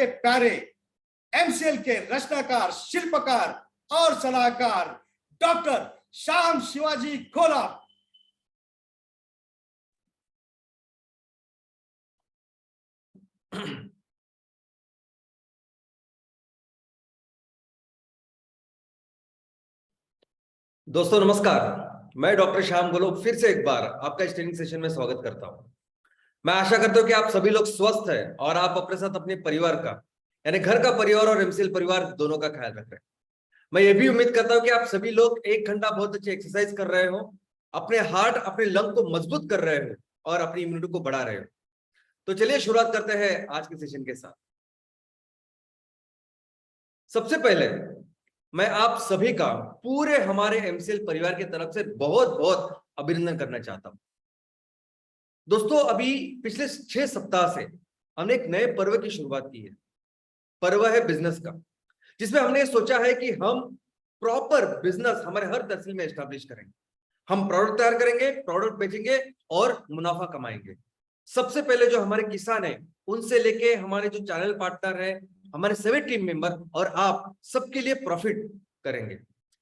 के प्यारे एमसीएल के रचनाकार, शिल्पकार और सलाहकार डॉक्टर श्याम शिवाजी खोला। दोस्तों नमस्कार, मैं डॉक्टर श्याम गोलोक फिर से एक बार आपका इस ट्रेनिंग सेशन में स्वागत करता हूं। मैं आशा करता हूं कि आप सभी लोग स्वस्थ हैं और आप अपने साथ अपने परिवार का, यानी घर का परिवार और एमसीएल परिवार दोनों का ख्याल रख रहे हैं। मैं ये भी उम्मीद करता हूं कि आप सभी लोग 1 घंटा बहुत अच्छी एक्सरसाइज कर रहे हो, अपने हार्ट, अपने लंग को मजबूत कर रहे हो और अपनी इम्यूनिटी को बढ़ा रहे हो। तो चलिए शुरुआत करते हैं आज के सेशन के साथ। सबसे पहले मैं आप सभी का पूरे हमारे एमसीएल परिवार की तरफ से बहुत बहुत अभिनंदन करना चाहता हूं। दोस्तों, अभी पिछले 6 सप्ताह से हमने एक नए पर्व की शुरुआत की है। पर्व है बिजनेस का, जिसमें हमने सोचा है कि हम प्रॉपर बिजनेस हमारे हर तहसील में एस्टैब्लिश करेंगे। हम प्रोडक्ट तैयार करेंगे, प्रोडक्ट बेचेंगे और मुनाफा कमाएंगे। सबसे पहले जो हमारे किसान हैं, उनसे लेके हमारे जो चैनल पार्टनर है, हमारे सभी टीम मेंबर और आप सबके लिए प्रॉफिट करेंगे।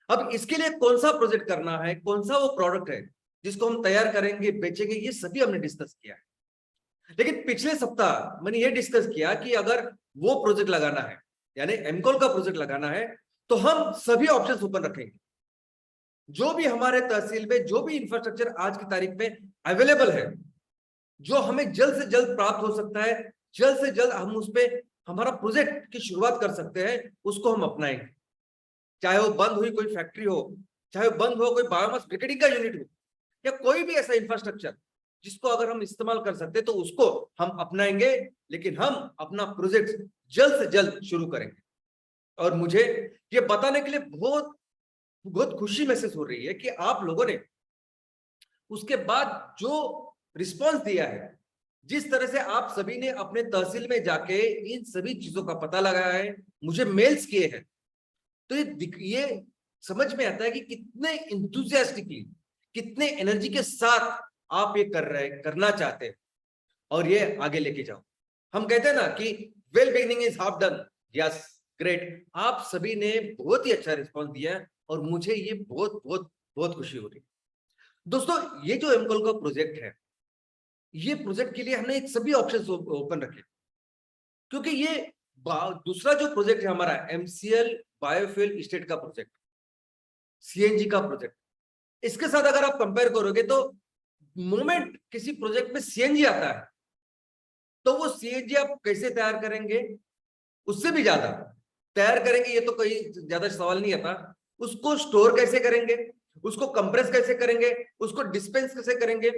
अब इसके लिए कौन सा प्रोजेक्ट करना है, कौन सा वो प्रोडक्ट है जिसको हम तैयार करेंगे, बेचेंगे, ये सभी हमने डिस्कस किया है। लेकिन पिछले सप्ताह मैंने ये डिस्कस किया कि अगर वो प्रोजेक्ट लगाना है, यानी एमकॉल का प्रोजेक्ट लगाना है, तो हम सभी ऑप्शंस ओपन रखेंगे। जो भी हमारे तहसील में जो भी इंफ्रास्ट्रक्चर आज की तारीख में अवेलेबल है, जो हमें जल्द से जल्द प्राप्त हो सकता है, जल्द से जल्द हम उस पर हमारा प्रोजेक्ट की शुरुआत कर सकते हैं, उसको हम अपनाएंगे। चाहे वो बंद हुई कोई फैक्ट्री हो, चाहे वो बंद हो कोई बायोमास ब्रिकेटिंग का यूनिट हो, या कोई भी ऐसा इंफ्रास्ट्रक्चर जिसको अगर हम इस्तेमाल कर सकते हैं, तो उसको हम अपनाएंगे। लेकिन हम अपना प्रोजेक्ट जल्द से जल्द शुरू करेंगे। और मुझे ये बताने के लिए बहुत बहुत खुशी महसूस हो रही है कि आप लोगों ने उसके बाद जो रिस्पॉन्स दिया है, जिस तरह से आप सभी ने अपने तहसील में जाके इन सभी चीजों का पता लगाया है, मुझे मेल्स किए हैं, तो ये समझ में आता है कि कितने इंथुजियास्टिकली, कितने एनर्जी के साथ आप ये करना चाहते हैं और ये आगे लेके जाओ। हम कहते हैं ना कि well beginning is half done. Yes, great. आप सभी ने बहुत ही अच्छा रिस्पॉन्स दिया है और मुझे ये बहुत बहुत बहुत खुशी हो रही है। दोस्तों, ये जो एमकॉल का प्रोजेक्ट है, ये प्रोजेक्ट के लिए हमने सभी ऑप्शंस ओपन रखे, क्योंकि ये दूसरा जो प्रोजेक्ट है हमारा एमसीएल बायोफ्यूल स्टेट का प्रोजेक्ट, सीएनजी का प्रोजेक्ट, इसके साथ अगर आप कंपेयर करोगे तो मोमेंट किसी प्रोजेक्ट में सीएनजी आता है, तो वो सीएनजी आप कैसे तैयार करेंगे, उससे भी ज्यादा तैयार करेंगे, ये तो कोई ज्यादा सवाल नहीं आता। उसको स्टोर कैसे करेंगे, उसको कंप्रेस कैसे करेंगे, उसको डिस्पेंस कैसे करेंगे,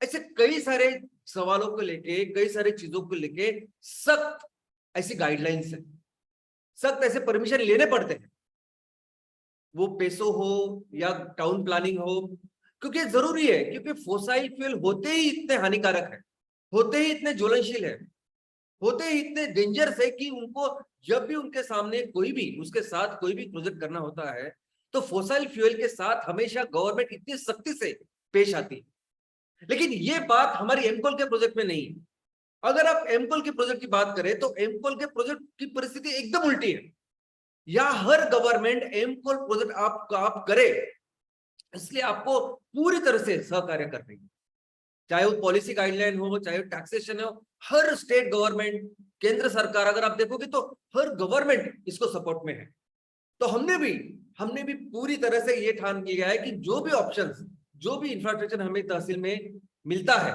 ऐसे कई सारे सवालों को लेके, कई सारी चीजों को लेके सख्त ऐसी गाइडलाइंस है, सख्त ऐसे परमिशन लेने पड़ते हैं, वो पेसो हो या टाउन प्लानिंग हो, क्योंकि जरूरी है। क्योंकि फोसाइल फ्यूल होते ही इतने हानिकारक है, होते ही इतने ज्वलनशील है, होते ही इतने डेंजरस है कि उनको जब भी उनके सामने कोई भी उसके साथ कोई भी प्रोजेक्ट करना होता है, तो फोसाइल फ्यूल के साथ हमेशा गवर्नमेंट इतनी सख्ती से पेश आती है। लेकिन ये बात हमारी एमकॉल के प्रोजेक्ट में नहीं है। अगर आप एमकॉल के प्रोजेक्ट की बात करें तो एमकॉल के प्रोजेक्ट की परिस्थिति एकदम उल्टी है। या हर गवर्नमेंट एमकॉल प्रोजेक्ट आप करे, इसलिए आपको पूरी तरह से सहकार्य कर रही है। चाहे वो पॉलिसी गाइडलाइन हो, चाहे वो टैक्सेशन हो, हर स्टेट गवर्नमेंट, केंद्र सरकार, अगर आप देखोगे तो हर गवर्नमेंट इसको सपोर्ट में है। तो हमने भी पूरी तरह से ये ठान लिया है कि जो भी ऑप्शंस, जो भी इंफ्रास्ट्रक्चर हमें तहसील में मिलता है,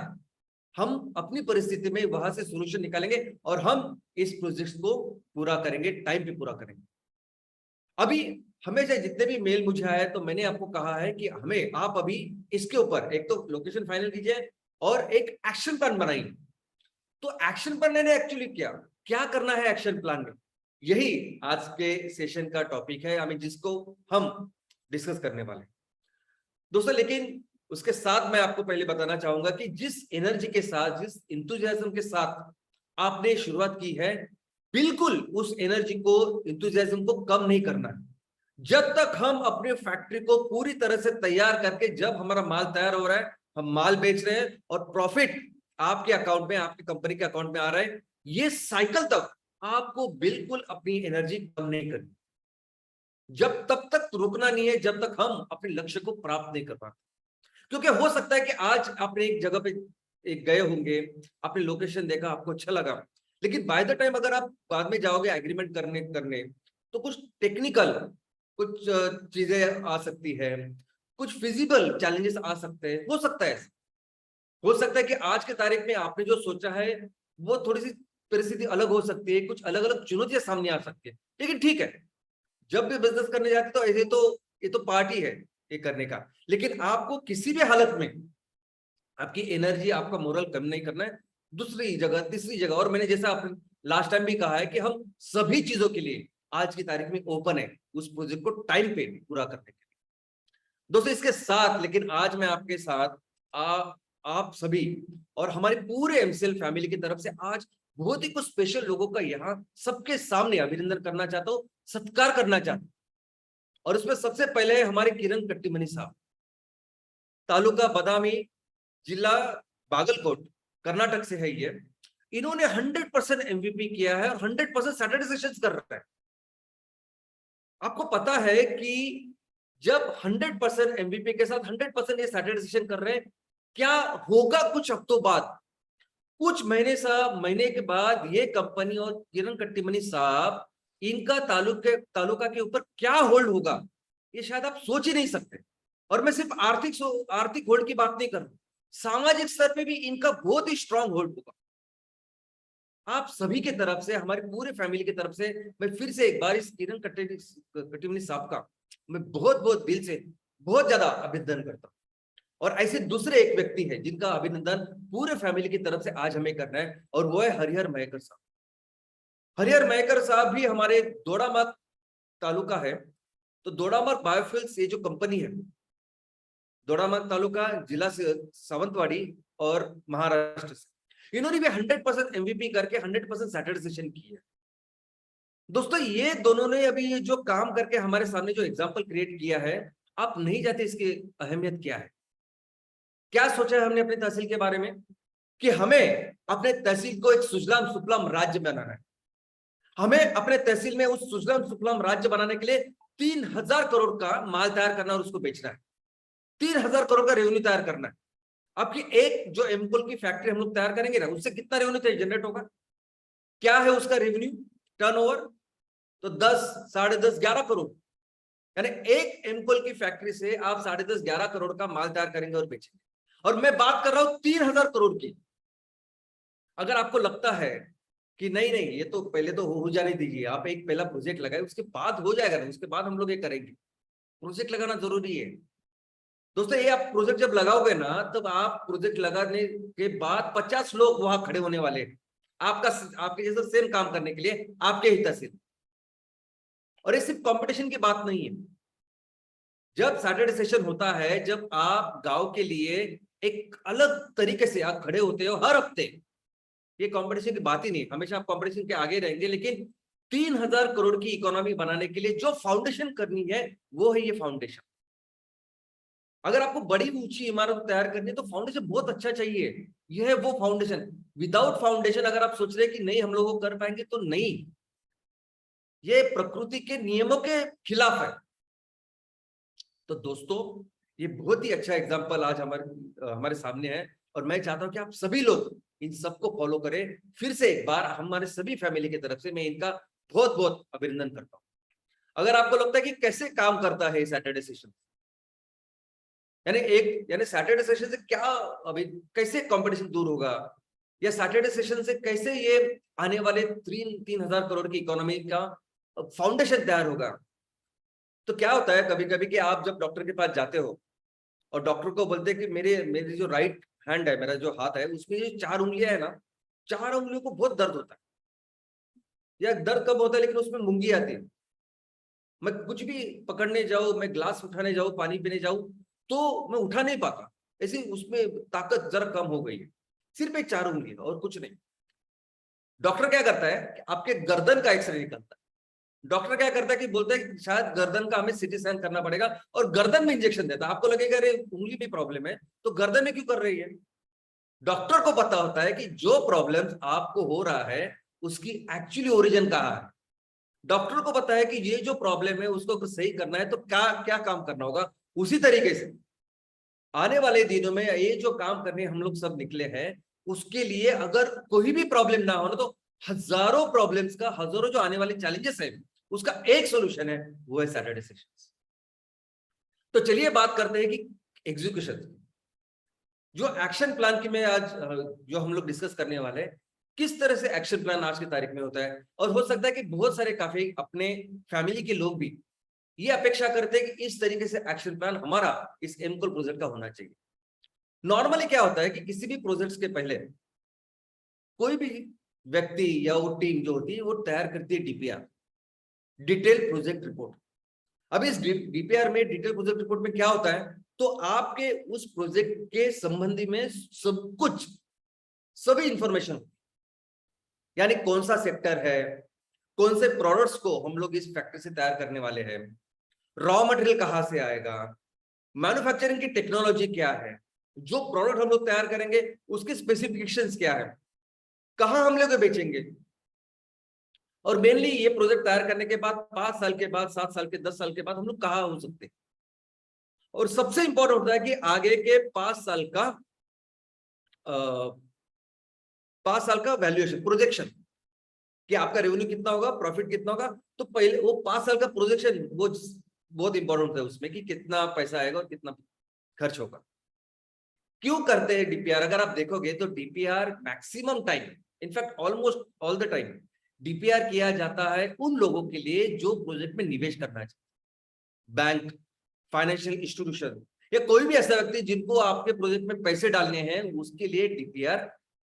हम अपनी परिस्थिति में वहां से सोल्यूशन निकालेंगे और हम इस प्रोजेक्ट को पूरा करेंगे, टाइम पे पूरा करेंगे। अभी हमें से जितने भी मेल मुझे आया है, तो मैंने आपको कहा है कि हमें आप अभी इसके ऊपर एक तो लोकेशन फाइनल कीजिए और एक एक्शन प्लान बनाइए। तो एक्शन प्लान ने एक्चुअली क्या करना है एक्शन प्लान में, यही आज के सेशन का टॉपिक है, हमें जिसको हम डिस्कस करने वाले हैं दोस्तों। लेकिन उसके साथ मैं आपको पहले बताना चाहूंगा कि जिस एनर्जी के साथ, जिस इंथुजियाज्म के साथ आपने शुरुआत की है, बिल्कुल उस एनर्जी को, इंथुजियाज्म को कम नहीं करना है। जब तक हम अपने फैक्ट्री को पूरी तरह से तैयार करके, जब हमारा माल तैयार हो रहा है, हम माल बेच रहे हैं और प्रॉफिट आपके अकाउंट में, आपकी कंपनी के अकाउंट में आ रहा है, ये साइकिल तक आपको बिल्कुल अपनी एनर्जी कम नहीं करनी, जब तब तक रुकना नहीं है जब तक हम अपने लक्ष्य को प्राप्त नहीं कर पाते। क्योंकि हो सकता है कि आज आपने एक जगह पे एक गए होंगे, आपने लोकेशन देखा, आपको अच्छा लगा, लेकिन बाय द टाइम अगर आप बाद में जाओगे एग्रीमेंट करने करने तो कुछ टेक्निकल कुछ चीजें आ सकती है, कुछ फिजिबल चैलेंजेस आ सकते हैं। हो सकता है ऐसा, हो सकता है कि आज के तारीख में आपने जो सोचा है वो थोड़ी सी परिस्थिति अलग हो सकती है, कुछ अलग अलग चुनौतियां सामने आ सकती है, लेकिन ठीक है, जब भी बिजनेस करने जाते तो ऐसे तो ये तो पार्टी है ये करने का, लेकिन आपको किसी भी हालत में आपकी एनर्जी, आपका मोरल कम नहीं करना है। दूसरी जगह, तीसरी जगह, और मैंने जैसा आपने लास्ट टाइम भी कहा है कि हम सभी चीजों के लिए आज की तारीख में ओपन है उस प्रोजेक्ट को टाइम पे पूरा करने के लिए। दोस्तों इसके साथ लेकिन आज मैं आपके साथ आप सभी और हमारे पूरे एमसीएल फैमिली की तरफ से आज बहुत ही कुछ स्पेशल लोगों का यहाँ सबके सामने अभिनंदन करना चाहता हूँ, सत्कार करना चाहता हूँ। और उसमें सबसे पहले हमारे किरण कट्टीमनी साहब, तालुका बदामी, जिला बागलकोट, कर्नाटक से है ये। इन्होंने 100% एमवीपी किया है और 100% सैटरडे सेशंस कर रहा है। आपको पता है कि जब 100% एमवीपी के साथ 100% ये सैटरडे सेशन कर रहे हैं, क्या होगा कुछ हफ्तों बाद, कुछ महीने के बाद ये कंपनी और किरण कट्टीमनी साहब, इनका तालुका के ऊपर क्या होल्ड होगा ये शायद आप सोच ही नहीं सकते। और मैं सिर्फ आर्थिक होल्ड की बात नहीं कर रहा, सामाजिक स्तर पे भी इनका बहुत ही स्ट्रांग होल्ड होगा। आप सभी के तरफ से, हमारी पूरे फैमिली की तरफ से मैं फिर से एक बार इस किरण कट्टीमनी साहब का मैं बहुत बहुत दिल से बहुत ज्यादा अभिनंदन करता हूँ। और ऐसे दूसरे एक व्यक्ति है जिनका अभिनंदन पूरे फैमिली की तरफ से आज हमें करना है, और वो है हरिहर मयेकर साहब। हरिहर मयेकर साहब भी हमारे दोडामार्ग तालुका है, तो दोडामार्ग बायोफ्यूल्स ये जो कंपनी है, दोडामार्ग तालुका, जिला सावंतवाड़ी और महाराष्ट्र से, इन्होंने भी 100% एमवीपी करके 100% सैटरडे सेशन की है। दोस्तों ये दोनों ने अभी जो काम करके हमारे सामने जो एग्जाम्पल क्रिएट किया है, आप नहीं जानते इसकी अहमियत क्या है। क्या सोचा है हमने अपनी तहसील के बारे में कि हमें अपने तहसील को एक सुजलाम सुफलाम राज्य बनाना है। हमें अपने तहसील में उस सुजलाम सुफलाम राज्य बनाने के लिए 3000 करोड़ का माल तैयार करना और उसको बेचना है। 3000 करोड़ का रेवेन्यू तैयार करना है। आपकी एक जो एमकोल की फैक्ट्री हम लोग तैयार करेंगे ना, उससे कितना रेवेन्यू जनरेट होगा, क्या है उसका रेवेन्यू टर्नओवर, तो 10, 10.5, 11 करोड़। यानी एक एमकोल की फैक्ट्री से आप 10.5, 11 करोड़ का माल तैयार करेंगे और बेचेंगे। और मैं बात कर रहा हूं 3000 करोड़ की। अगर आपको लगता है कि नहीं नहीं ये तो पहले तो हो जाने दीजिए, आप एक पहला प्रोजेक्ट लगाए उसके बाद हो जाएगा ना, उसके बाद हम लोग ये करेंगे, प्रोजेक्ट लगाना जरूरी है। दोस्तों ये आप प्रोजेक्ट जब लगाओगे ना, तब आप प्रोजेक्ट लगाने के बाद 50 लोग वहां खड़े होने वाले हैं आपके जैसा सेम काम करने के लिए, आपके ही तहसील। और ये सिर्फ कंपटीशन की बात नहीं है। जब सैटरडे सेशन होता है, जब आप गांव के लिए एक अलग तरीके से आप खड़े होते हो हर हफ्ते, ये कंपटीशन की बात ही नहीं, हमेशा आप कंपटीशन के आगे रहेंगे, लेकिन 3000 करोड़ की इकोनॉमी बनाने के लिए जो फाउंडेशन करनी है वो है ये फाउंडेशन। अगर आपको बड़ी ऊंची इमारत तैयार करनी है तो फाउंडेशन बहुत अच्छा चाहिए, यह है वो फाउंडेशन। विदाउट फाउंडेशन अगर आप सोच रहे हैं कि नहीं हम लोग कर पाएंगे, तो नहीं, ये प्रकृति के नियमों के खिलाफ है। तो दोस्तों ये बहुत ही अच्छा एग्जांपल आज हमारे सामने है, और मैं चाहता हूं कि आप सभी लोग इन सबको फॉलो करें। फिर से एक बार हमारे सभी फैमिली की तरफ से मैं इनका बहुत बहुत अभिनंदन करता हूं। अगर आपको लगता है कि कैसे काम करता है सैटरडे सेशन, यानी सैटरडे सेशन से क्या अभी कैसे कंपटीशन दूर होगा, या सैटरडे सेशन से कैसे ये आने वाले 3000 करोड़ की इकोनॉमी का फाउंडेशन तैयार होगा। तो क्या होता है कभी कभी कि आप जब डॉक्टर के पास जाते हो और डॉक्टर को बोलते हैं कि मेरी जो राइट हैंड है, मेरा जो हाथ है, उसमें जो 4 उंगलियां है ना, 4 उंगलियों को बहुत दर्द होता है। या दर्द कब होता है, लेकिन उसमें मुंगी आती है। मैं कुछ भी पकड़ने जाऊं, मैं ग्लास उठाने जाऊं, पानी पीने जाऊं, तो मैं उठा नहीं पाता, ऐसे उसमें ताकत जरा कम हो गई है। सिर्फ एक 4 उंगली और कुछ नहीं। डॉक्टर क्या करता है कि आपके गर्दन का एक्सरे निकलता है। डॉक्टर क्या करता है कि बोलता है कि शायद गर्दन का हमें सीटी स्कैन करना पड़ेगा, और गर्दन में इंजेक्शन देता है। आपको लगेगा अरे उंगली में प्रॉब्लम है तो गर्दन में क्यों कर रही है। डॉक्टर को पता होता है कि जो प्रॉब्लम आपको हो रहा है उसकी एक्चुअली ओरिजिन कहाँ है। डॉक्टर को पता है कि ये जो प्रॉब्लम है उसको सही करना है तो क्या क्या काम करना होगा। उसी तरीके से आने वाले दिनों में ये जो काम करने हम लोग सब निकले हैं, उसके लिए अगर कोई भी प्रॉब्लम ना हो ना, तो हजारों प्रॉब्लम्स का, हजारों जो आने वाले चैलेंजेस है, उसका एक सॉल्यूशन है, वो है सैटरडे सेशंस। तो चलिए बात करते हैं कि एग्जीक्यूशन, जो एक्शन प्लान की मैं आज जो हम लोग डिस्कस करने वाले हैं, किस तरह से एक्शन प्लान आज की तारीख में होता है। और हो सकता है कि बहुत सारे काफी अपने फैमिली के लोग भी ये अपेक्षा करते हैं कि इस तरीके से एक्शन प्लान हमारा इस एमकोल प्रोजेक्ट का होना चाहिए। नॉर्मली क्या होता है कि किसी भी प्रोजेक्ट्स के पहले कोई भी व्यक्ति या वो टीम जो होती है वो तैयार करती है डीपीआर, डिटेल प्रोजेक्ट रिपोर्ट। अब इस डीपीआर में, डिटेल प्रोजेक्ट रिपोर्ट में क्या होता है, तो आपके उस प्रोजेक्ट के संबंधी में सब कुछ, सभी इंफॉर्मेशन, यानी कौन सा सेक्टर है, कौन से प्रोडक्ट्स को हम लोग इस फैक्ट्री से तैयार करने वाले हैं, रॉ मटेरियल कहां से आएगा, मैन्युफैक्चरिंग की टेक्नोलॉजी क्या है, जो प्रोडक्ट हम लोग तैयार करेंगे उसके स्पेसिफिकेशंस क्या है, कहां हम लोग बेचेंगे। और मेनली ये प्रोजेक्ट तैयार करने के बाद 5 साल के बाद, 7 साल के, 10 साल के बाद हम लोग कहां हो सकते हैं। और सबसे इंपॉर्टेंट होता है कि आगे के 5 साल का 5 साल का वैल्यूएशन, प्रोजेक्शन, कि आपका रेवेन्यू कितना होगा, प्रॉफिट कितना होगा। तो पहले वो 5 साल का प्रोजेक्शन वो बहुत इंपॉर्टेंट होता है उसमें, कि कितना पैसा आएगा और कितना खर्च होगा। क्यों करते हैं डीपीआर? अगर आप देखोगे तो DPR maximum time, in fact almost all the time DPR किया जाता है उन लोगों के लिए जो प्रोजेक्ट में निवेश करना चाहते, बैंक, फाइनेंशियल इंस्टीट्यूशन, या कोई भी ऐसा व्यक्ति जिनको आपके प्रोजेक्ट में पैसे डालने हैं, उसके लिए डीपीआर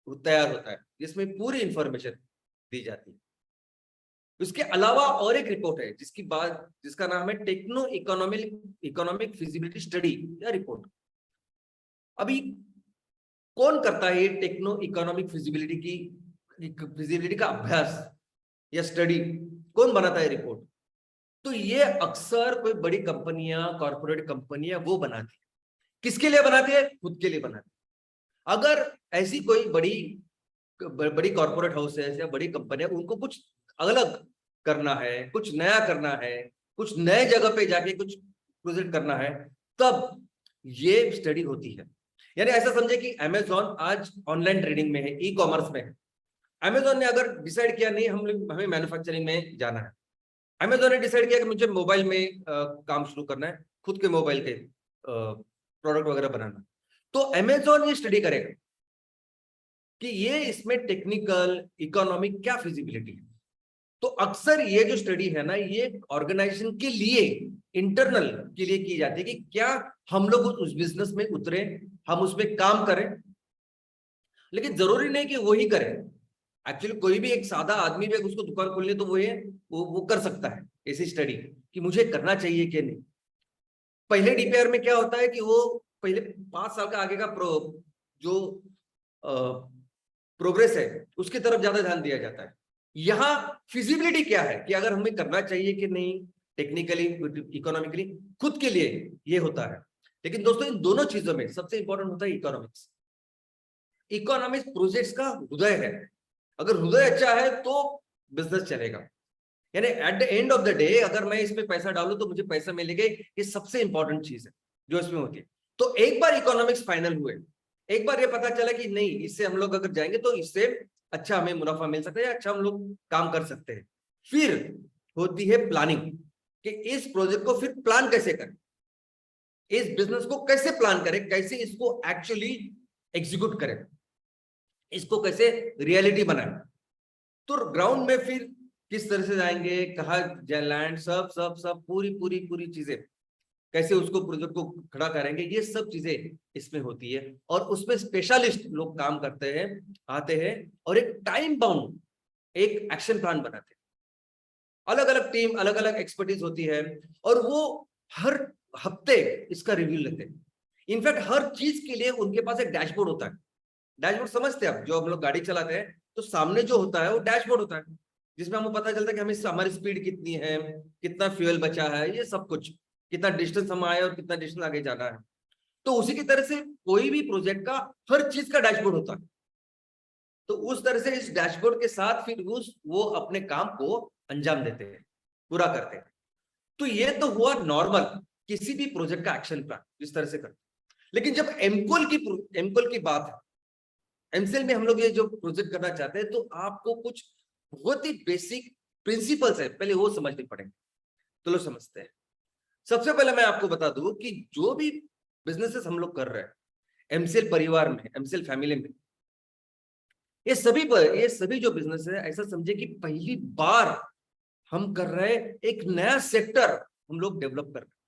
तैयार होता है, जिसमें पूरी इंफॉर्मेशन दी जाती है। उसके अलावा और एक रिपोर्ट है जिसका नाम है टेक्नो इकोनॉमिक फिजिबिलिटी स्टडी या रिपोर्ट। अभी कौन करता है ये टेक्नो इकोनॉमिक फिजिबिलिटी का अभ्यास या स्टडी, कौन बनाता है रिपोर्ट? तो ये अक्सर कोई बड़ी कंपनियां, कॉर्पोरेट कंपनियां वो बनाती है। किसके लिए बनाती है? खुद के लिए बनाती है। अगर ऐसी कोई बड़ी कॉर्पोरेट हाउस है या बड़ी कंपनियां, उनको कुछ अलग करना है, कुछ नया करना है, कुछ नए जगह पे जाके कुछ प्रोजेक्ट करना है, तब ये स्टडी होती है। यानी ऐसा समझे कि अमेजॉन आज ऑनलाइन ट्रेडिंग में है, ई कॉमर्स में है। अमेजॉन ने अगर डिसाइड किया नहीं हमें मैन्युफैक्चरिंग में जाना है, अमेजॉन ने डिसाइड किया कि मुझे मोबाइल में काम शुरू करना है, खुद के मोबाइल के प्रोडक्ट वगैरह बनाना, तो अमेजॉन ये स्टडी करेगा कि ये इसमें टेक्निकल, इकोनॉमिक क्या फिजिबिलिटी है। तो अक्सर ये जो स्टडी है ना, ये ऑर्गेनाइजेशन के लिए, इंटरनल के लिए की जाती है कि क्या हम लोग उस बिजनेस में उतरे, हम उसमें काम करें। लेकिन जरूरी नहीं कि वो ही करें। एक्चुअली कोई भी एक सादा आदमी भी उसको दुकान खोलनी तो वो कर सकता है ऐसी स्टडी, कि मुझे करना चाहिए कि नहीं। पहले डीपीआर में क्या होता है कि वो पहले 5 साल का आगे का जो प्रोग्रेस है उसकी तरफ ज्यादा ध्यान दिया जाता है। यहाँ फिजिबिलिटी क्या है कि अगर हमें करना चाहिए कि नहीं, टेक्निकली, इकोनॉमिकली, खुद के लिए ये होता है। लेकिन दोस्तों इन दोनों चीजों में सबसे इंपॉर्टेंट होता है इकोनॉमिक्स। इकोनॉमिक्स प्रोजेक्ट्स का हृदय है। अगर हृदय अच्छा है तो बिजनेस चलेगा। यानी at the end of the day अगर मैं इसमें पैसा डालूं तो मुझे पैसा मिलेगा, ये सबसे इंपॉर्टेंट चीज है जो इसमें होती है। तो एक बार इकोनॉमिक्स फाइनल हुए, एक बार ये पता चला कि नहीं, इससे हम लोग अगर जाएंगे तो इससे अच्छा हमें मुनाफा मिल सकता है, अच्छा हम लोग काम कर सकते हैं, फिर होती है प्लानिंग, कि इस प्रोजेक्ट को फिर प्लान कैसे करें, इस बिजनेस को कैसे प्लान करें, कैसे इसको एक्चुअली एग्जीक्यूट करें, इसको कैसे रियलिटी बनाएं। तो ग्राउंड में फिर किस तरह से जाएंगे, कहा लैंड, सब पूरी चीजें, कैसे उसको प्रोजेक्ट को खड़ा करेंगे, ये सब चीजें इसमें होती है। और उसमें स्पेशलिस्ट लोग काम करते हैं, आते हैं और एक टाइम बाउंड एक एक्शन प्लान बनाते हैं। अलग अलग टीम, अलग अलग एक्सपर्टीज होती है और वो हर हफ्ते इसका रिव्यू लेते हैं। इनफैक्ट हर चीज के लिए उनके पास एक डैशबोर्ड होता है। डैशबोर्ड समझते हैं आप? जो हम लोग गाड़ी चलाते हैं तो सामने जो होता है वो डैशबोर्ड होता है, जिसमें हमें पता चलता है कि हमें हमारी स्पीड कितनी है, कितना फ्यूल बचा है, ये सब कुछ, कितना डिस्टेंस हम आए और कितना डिस्टेंस आगे जाना है। तो उसी की तरह से कोई भी प्रोजेक्ट का हर चीज का डैशबोर्ड होता है। तो उस तरह से इस डैशबोर्ड के साथ फिर वो अपने काम को अंजाम देते हैं, पूरा करते हैं। तो ये तो हुआ नॉर्मल किसी भी प्रोजेक्ट का एक्शन प्लान इस तरह से करते हैं। लेकिन जब एमकोल की बात है, एमसीएल में हम लोग ये जो प्रोजेक्ट करना चाहते हैं, तो आपको कुछ बहुत ही बेसिक प्रिंसिपल्स है, पहले वो समझने पड़ेंगे। तो लो समझते हैं। सबसे पहले मैं आपको बता दूं कि जो भी बिजनेसेस हम लोग कर रहे हैं एमसीएल परिवार में, एमसीएल फैमिली में, ये सभी जो बिजनेस है, ऐसा समझे कि पहली बार हम कर रहे हैं, एक नया सेक्टर हम लोग डेवलप कर रहे हैं।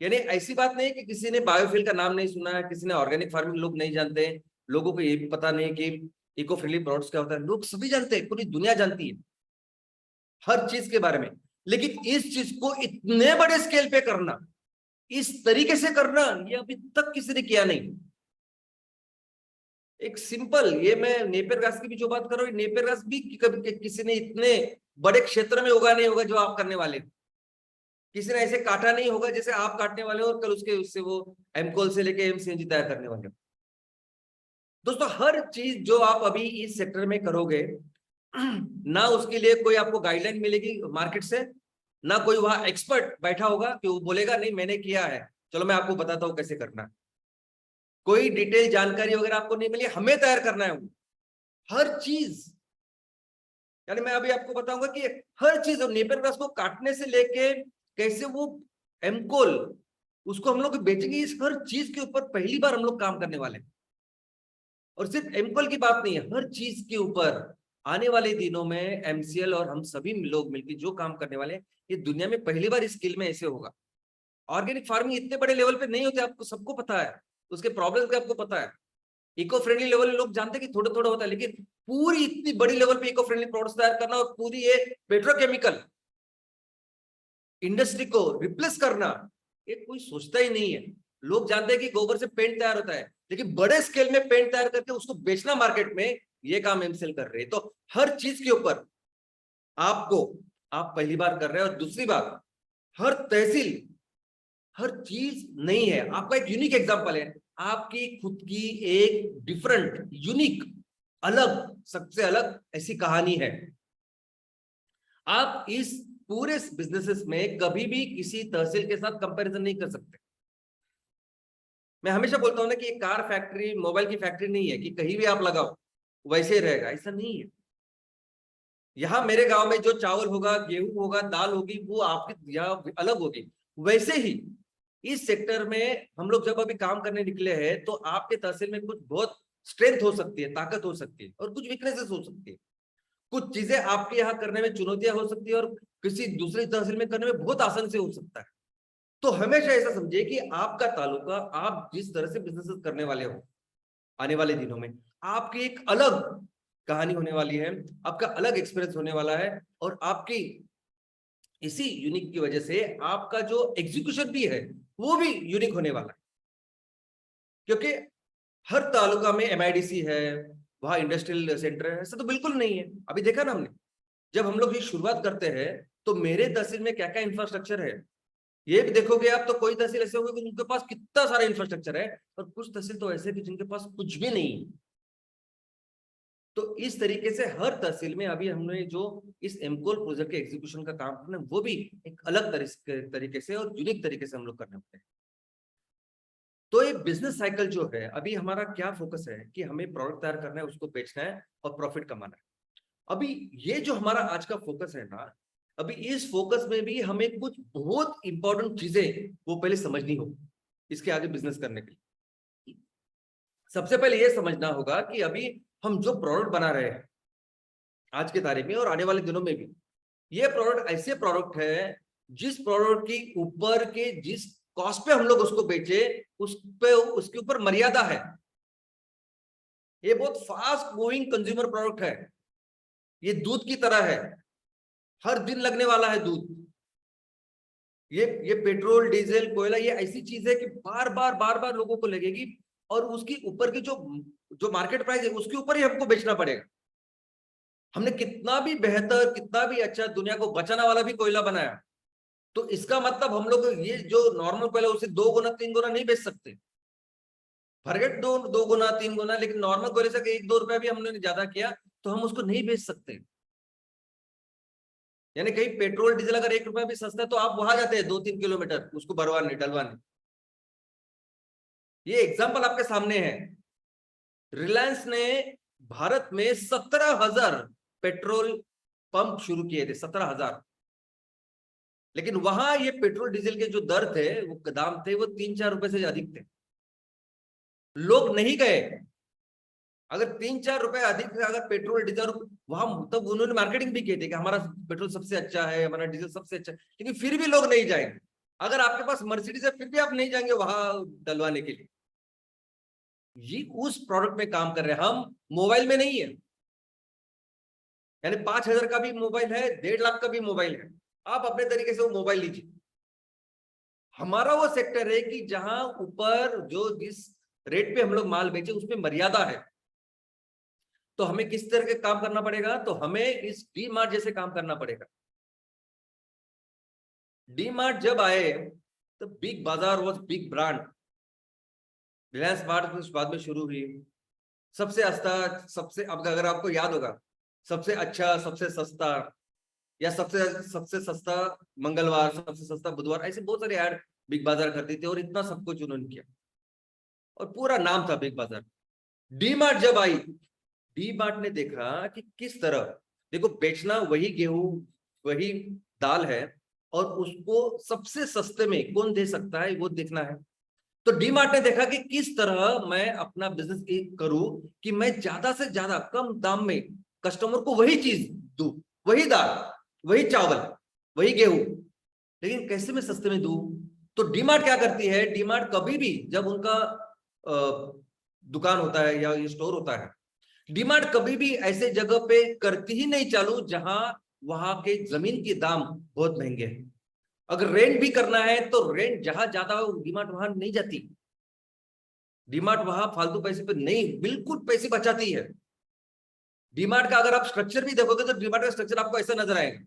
यानी ऐसी बात नहीं कि किसी ने बायोफ्यूल का नाम नहीं सुना है, किसी ने ऑर्गेनिक फार्मिंग लोग नहीं जानते, लोगों को ये भी पता नहीं कि इको फ्रेंडली प्रोडक्ट्स क्या होता है। लोग सभी जानते हैं, पूरी दुनिया जानती है हर चीज के बारे में। लेकिन इस चीज को इतने बड़े स्केल पे करना, इस तरीके से करना, ये अभी तक किसी ने किया नहीं। एक सिंपल, ये मैं नेपियर घास की भी जो बात कर रहा हूँ, नेपियर घास भी कभी किसी ने इतने बड़े क्षेत्र में उगा नहीं होगा जो आप करने वाले। किसी ने ऐसे काटा नहीं होगा जैसे आप काटने वाले हो, और कल उससे वो एमकोल से लेके एमसीएनजी तैयार करने वाले हो। दोस्तों, हर चीज जो आप अभी इस सेक्टर में करोगे, ना उसके लिए कोई आपको गाइडलाइन मिलेगी मार्केट से, ना कोई वहां एक्सपर्ट बैठा होगा कि वो बोलेगा नहीं मैंने किया है, चलो मैं आपको बताता हूँ कैसे करना है। कोई डिटेल जानकारी वगैरह आपको नहीं मिली, हमें तैयार करना है हर चीज। यानी मैं अभी आपको बताऊंगा कि हर चीज, और नेपियर ग्रास को काटने से लेके कैसे वो एमकोल उसको हम लोग बेचेंगे, इस हर चीज के ऊपर पहली बार हम लोग काम करने वाले हैं। और सिर्फ एमकोल की बात नहीं है, हर चीज के ऊपर आने वाले दिनों में एमसीएल और हम सभी लोग मिलकर जो काम करने वाले हैं, ये दुनिया में पहली बार इस स्किल में ऐसे होगा। ऑर्गेनिक फार्मिंग इतने बड़े लेवल पे नहीं होते, आपको सबको पता है, उसके प्रॉब्लम्स का आपको पता है। इको फ्रेंडली लेवल में लोग जानते हैं कि थोड़ा थोड़ा होता है, लेकिन पूरी इतनी बड़ी लेवल पे इको फ्रेंडली प्रोडक्ट्स तैयार करना और पूरी ये पेट्रोकेमिकल इंडस्ट्री को रिप्लेस करना, ये कोई सोचता ही नहीं है। लोग जानते हैं कि गोबर से पेंट तैयार होता है, लेकिन बड़े स्केल में पेंट तैयार करके उसको बेचना मार्केट में, ये काम एमसीएल कर रहे हैं। तो हर चीज के ऊपर आप पहली बार कर रहे हैं। और दूसरी बात, हर तहसील, हर चीज नहीं है। आपका एक यूनिक एग्जांपल है, आपकी खुद की एक डिफरेंट, यूनिक, अलग, सबसे अलग ऐसी कहानी है। आप इस पूरे बिजनेसेस में कभी भी किसी तहसील के साथ कंपैरिजन नहीं कर सकते। मैं हमेशा बोलता हूं ना कि एक कार फैक्ट्री मोबाइल की फैक्ट्री नहीं है कि कहीं भी आप लगाओ वैसे ही रहेगा, ऐसा नहीं है। यहाँ मेरे गांव में जो चावल होगा, गेहूं होगा, दाल होगी, वो आपकी यहाँ अलग होगी। वैसे ही इस सेक्टर में हम लोग जब अभी काम करने निकले हैं, तो आपके तहसील में कुछ बहुत स्ट्रेंथ हो सकती है, ताकत हो सकती है, और कुछ वीकनेसेस हो सकती है। कुछ चीजें आपके यहाँ करने में चुनौतियां हो सकती है और किसी दूसरी तहसील में करने में बहुत आसान से हो सकता है। तो हमेशा ऐसा समझिए कि आपका तालुका, आप जिस तरह से बिजनेस करने वाले हो आने वाले दिनों में, आपकी एक अलग कहानी होने वाली है, आपका अलग एक्सपीरियंस होने वाला है। और आपकी इसी यूनिक की वजह से आपका जो एग्जीक्यूशन भी है वो भी यूनिक होने वाला है। क्योंकि हर तालुका में एमआईडीसी है, वहां इंडस्ट्रियल सेंटर है, ऐसा तो बिल्कुल नहीं है। अभी देखा ना हमने, जब हम लोग ये शुरुआत करते हैं तो मेरे तहसील में क्या क्या इंफ्रास्ट्रक्चर है, ये भी देखोगे आप, तो कोई तहसील ऐसे होगी उनके पास कितना सारा इंफ्रास्ट्रक्चर है, और कुछ तहसील तो ऐसे भी जिनके पास कुछ भी नहीं है। तो इस तरीके से हर तहसील में अभी हमने जो इस एमकोल प्रोजेक्ट के एग्जीक्यूशन का काम करना है, वो भी एक अलग तरीके से और यूनिक तरीके से हम लोग करने होते हैं। तो ये बिजनेस साइकिल जो है, अभी हमारा क्या फोकस है कि हमें प्रोडक्ट तैयार करना है, उसको बेचना है और प्रॉफिट कमाना है। अभी ये जो हमारा आज का फोकस है ना, अभी इस फोकस में भी हमें कुछ बहुत इंपॉर्टेंट चीजें वो पहले समझनी होगी इसके आगे बिजनेस करने के लिए। सबसे पहले ये समझना होगा कि अभी हम जो प्रोडक्ट बना रहे हैं आज के तारीख में और आने वाले दिनों में भी, ये प्रोडक्ट ऐसे प्रोडक्ट है जिस प्रोडक्ट की ऊपर के जिस कॉस्ट पे हम लोग उसको बेचे, उस पे उसके ऊपर मर्यादा है। ये बहुत फास्ट मूविंग कंज्यूमर प्रोडक्ट है, ये दूध की तरह है, हर दिन लगने वाला है दूध। ये पेट्रोल, डीजल, कोयला, ये ऐसी चीज है कि बार बार लोगों को लगेगी, और उसकी ऊपर की जो मार्केट प्राइस है उसके ऊपर ही हमको बेचना पड़ेगा। हमने कितना भी बेहतर, कितना भी अच्छा, दुनिया को बचाने वाला भी कोयला बनाया, तो इसका मतलब हम लोग ये जो नॉर्मल कोयला उसे 2 गुना 3 गुना नहीं बेच सकते। फॉरगेट दो गुना 3 गुना, लेकिन नॉर्मल गोले से 1-2 रुपया भी हमने ज्यादा किया तो हम उसको नहीं बेच सकते। यानी कहीं पेट्रोल डीजल अगर 1 रुपया भी सस्ता है तो आप वहां जाते हैं 2-3 किलोमीटर उसको भरवाने डलवाने। ये एग्जाम्पल आपके सामने है। रिलायंस ने भारत में 17,000 पेट्रोल पंप शुरू किए थे, 17,000। लेकिन वहां ये पेट्रोल डीजल के जो दर थे, वो दाम थे, वो 3-4 रुपए से अधिक थे। लोग नहीं गए। अगर 3-4 रुपए अधिक अगर पेट्रोल डीजल वहां, तब उन्होंने मार्केटिंग भी की थी कि हमारा पेट्रोल सबसे अच्छा है, हमारा डीजल सबसे अच्छा है, लेकिन फिर भी लोग नहीं जाएंगे। अगर आपके पास मर्सिडीज है फिर भी आप नहीं जाएंगे वहां डलवाने के लिए। ये उस प्रोडक्ट में काम कर रहे हैं, हम मोबाइल में नहीं है। यानी 5,000 का भी मोबाइल है, 1.5 लाख का भी मोबाइल है, आप अपने तरीके से वो मोबाइल लीजिए। हमारा वो सेक्टर है कि जहां ऊपर जो जिस रेट पे हम लोग माल बेचे उसमें मर्यादा है। तो हमें किस तरह के काम करना पड़ेगा? तो हमें इस डी मार्ट जैसे काम करना पड़ेगा। डी मार्ट जब आए तो बिग बाजार was big brand. Reliance mart कुछ बाद में शुरू हुई। सबसे सस्ता, सबसे, अब अगर आपको याद होगा, सबसे अच्छा, सबसे सस्ता, या सबसे सबसे सस्ता मंगलवार, सबसे सस्ता बुधवार, ऐसे बहुत सारे ऐड बिग बाजार करती थी और इतना सब कुछ उन्होंने किया और पूरा नाम था बिग बाजार। डी मार्ट जब आई, डी मार्ट ने देखा कि किस तरह, देखो बेचना वही गेहूं वही दाल है और उसको सबसे सस्ते में कौन दे सकता है वो देखना है। तो डी मार्ट ने देखा कि किस तरह मैं अपना बिजनेस करूं कि मैं ज्यादा से ज्यादा कम दाम में कस्टमर को वही चीज दूं, वही दाल, वही चावल, वही गेहूं, लेकिन कैसे मैं सस्ते में दूं। तो डी मार्ट क्या करती है, डी मार्ट कभी भी जब उनका दुकान होता है या ये स्टोर होता है, डी मार्ट कभी भी ऐसे जगह पे करती ही नहीं चालू जहां वहां के जमीन के दाम बहुत महंगे हैं। अगर रेंट भी करना है तो रेंट जहां ज्यादा हो डीमार्ट वहां नहीं जाती। डीमार्ट वहां फालतू पैसे पे नहीं, बिल्कुल पैसे बचाती है। डीमार्ट का अगर आप स्ट्रक्चर भी देखोगे तो डीमार्ट का स्ट्रक्चर आपको ऐसा नजर आएगा।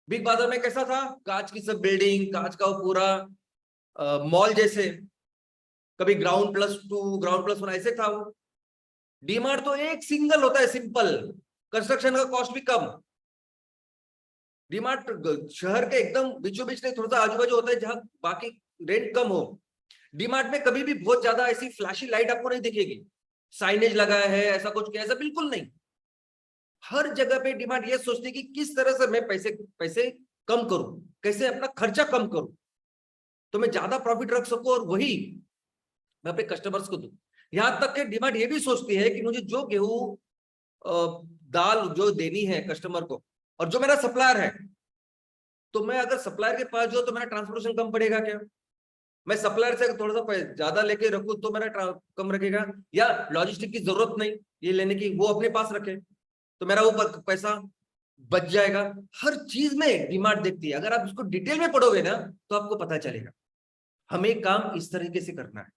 बिग बाजार में कैसा था, कांच की सब बिल्डिंग, कांच का पूरा मॉल जैसे, कभी ग्राउंड+2 ग्राउंड+1 ऐसे था वो। डीमार्ट तो एक सिंगल होता है, सिंपल, कंस्ट्रक्शन का कॉस्ट भी कम। डीमार्ट शहर के एकदम बीचों बीच नहीं, थोड़ा सा आजू बाजू होता है जहां बाकी रेंट कम हो। डीमार्ट में कभी भी बहुत ज्यादा ऐसी फ्लैशी लाइट आपको नहीं दिखेगी, साइनेज लगाया है ऐसा कुछ किया, ऐसा बिल्कुल नहीं। हर जगह पे डीमार्ट ये सोचती है कि किस तरह से मैं पैसे पैसे कम करूं, कैसे अपना खर्चा कम करूं तो मैं ज्यादा प्रॉफिट रख सकूं और वही मैं अपने कस्टमर्स को दूं। यहां तक कि डीमार्ट ये भी सोचती है कि मुझे जो गेहूं दाल जो देनी है कस्टमर को, और जो मेरा सप्लायर है, तो मैं अगर सप्लायर के पास जो तो मेरा ट्रांसपोर्टेशन कम पड़ेगा क्या? मैं सप्लायर से थोड़ा सा ज्यादा लेके रखूं तो मेरा कम रखेगा, या लॉजिस्टिक की जरूरत नहीं ये लेने की, वो अपने पास रखे तो मेरा वो पैसा बच जाएगा। हर चीज में डिमांड देखती है। अगर आप इसको डिटेल में पढ़ोगे ना तो आपको पता चलेगा। हमें काम इस तरीके से करना है,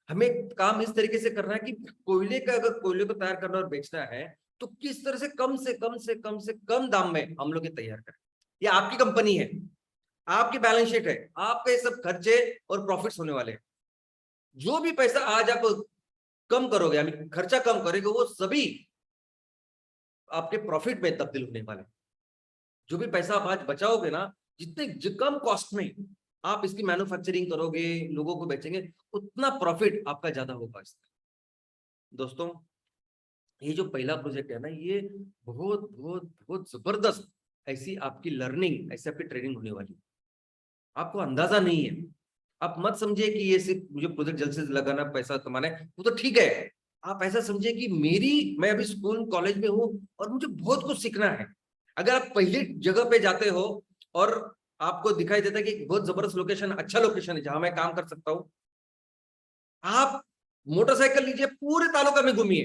हमें काम इस तरीके से करना है कि कोयले का, अगर कोयले को तैयार करना और बेचना है तो किस तरह से कम से कम से कम से कम दाम में हम लोग ये तैयार करें। ये आपकी कंपनी है, आपकी बैलेंस शीट है, आपके सब खर्चे और प्रॉफिट्स होने वाले हैं। जो भी पैसा आज आप कम करोगे, यानी खर्चा कम करोगे, वो सभी आपके प्रॉफिट में तब्दील होने वाले। जो भी पैसा आप आज बचाओगे ना, जितने कम कॉस्ट में आप इसकी मैन्युफैक्चरिंग करोगे, लोगों को बेचेंगे, उतना प्रॉफिट आपका ज्यादा होगा इसमें। दोस्तों, ये जो पहला प्रोजेक्ट है ना, ये बहुत बहुत बहुत जबरदस्त ऐसी आपकी लर्निंग, ऐसी आपकी ट्रेनिंग होने वाली है। आपको अंदाजा नहीं है। आप मत समझिए कि ये सिर्फ मुझे प्रोजेक्ट जल्द से लगाना, पैसा कमाना है, वो तो ठीक है। आप ऐसा समझिए कि मैं अभी स्कूल कॉलेज में हूँ और मुझे बहुत कुछ सीखना है। अगर आप पहली जगह पे जाते हो और आपको दिखाई देता है कि बहुत जबरदस्त लोकेशन, अच्छा लोकेशन है जहां मैं काम कर सकता हूं, आप मोटरसाइकिल लीजिए, पूरे तालुका में घूमिए,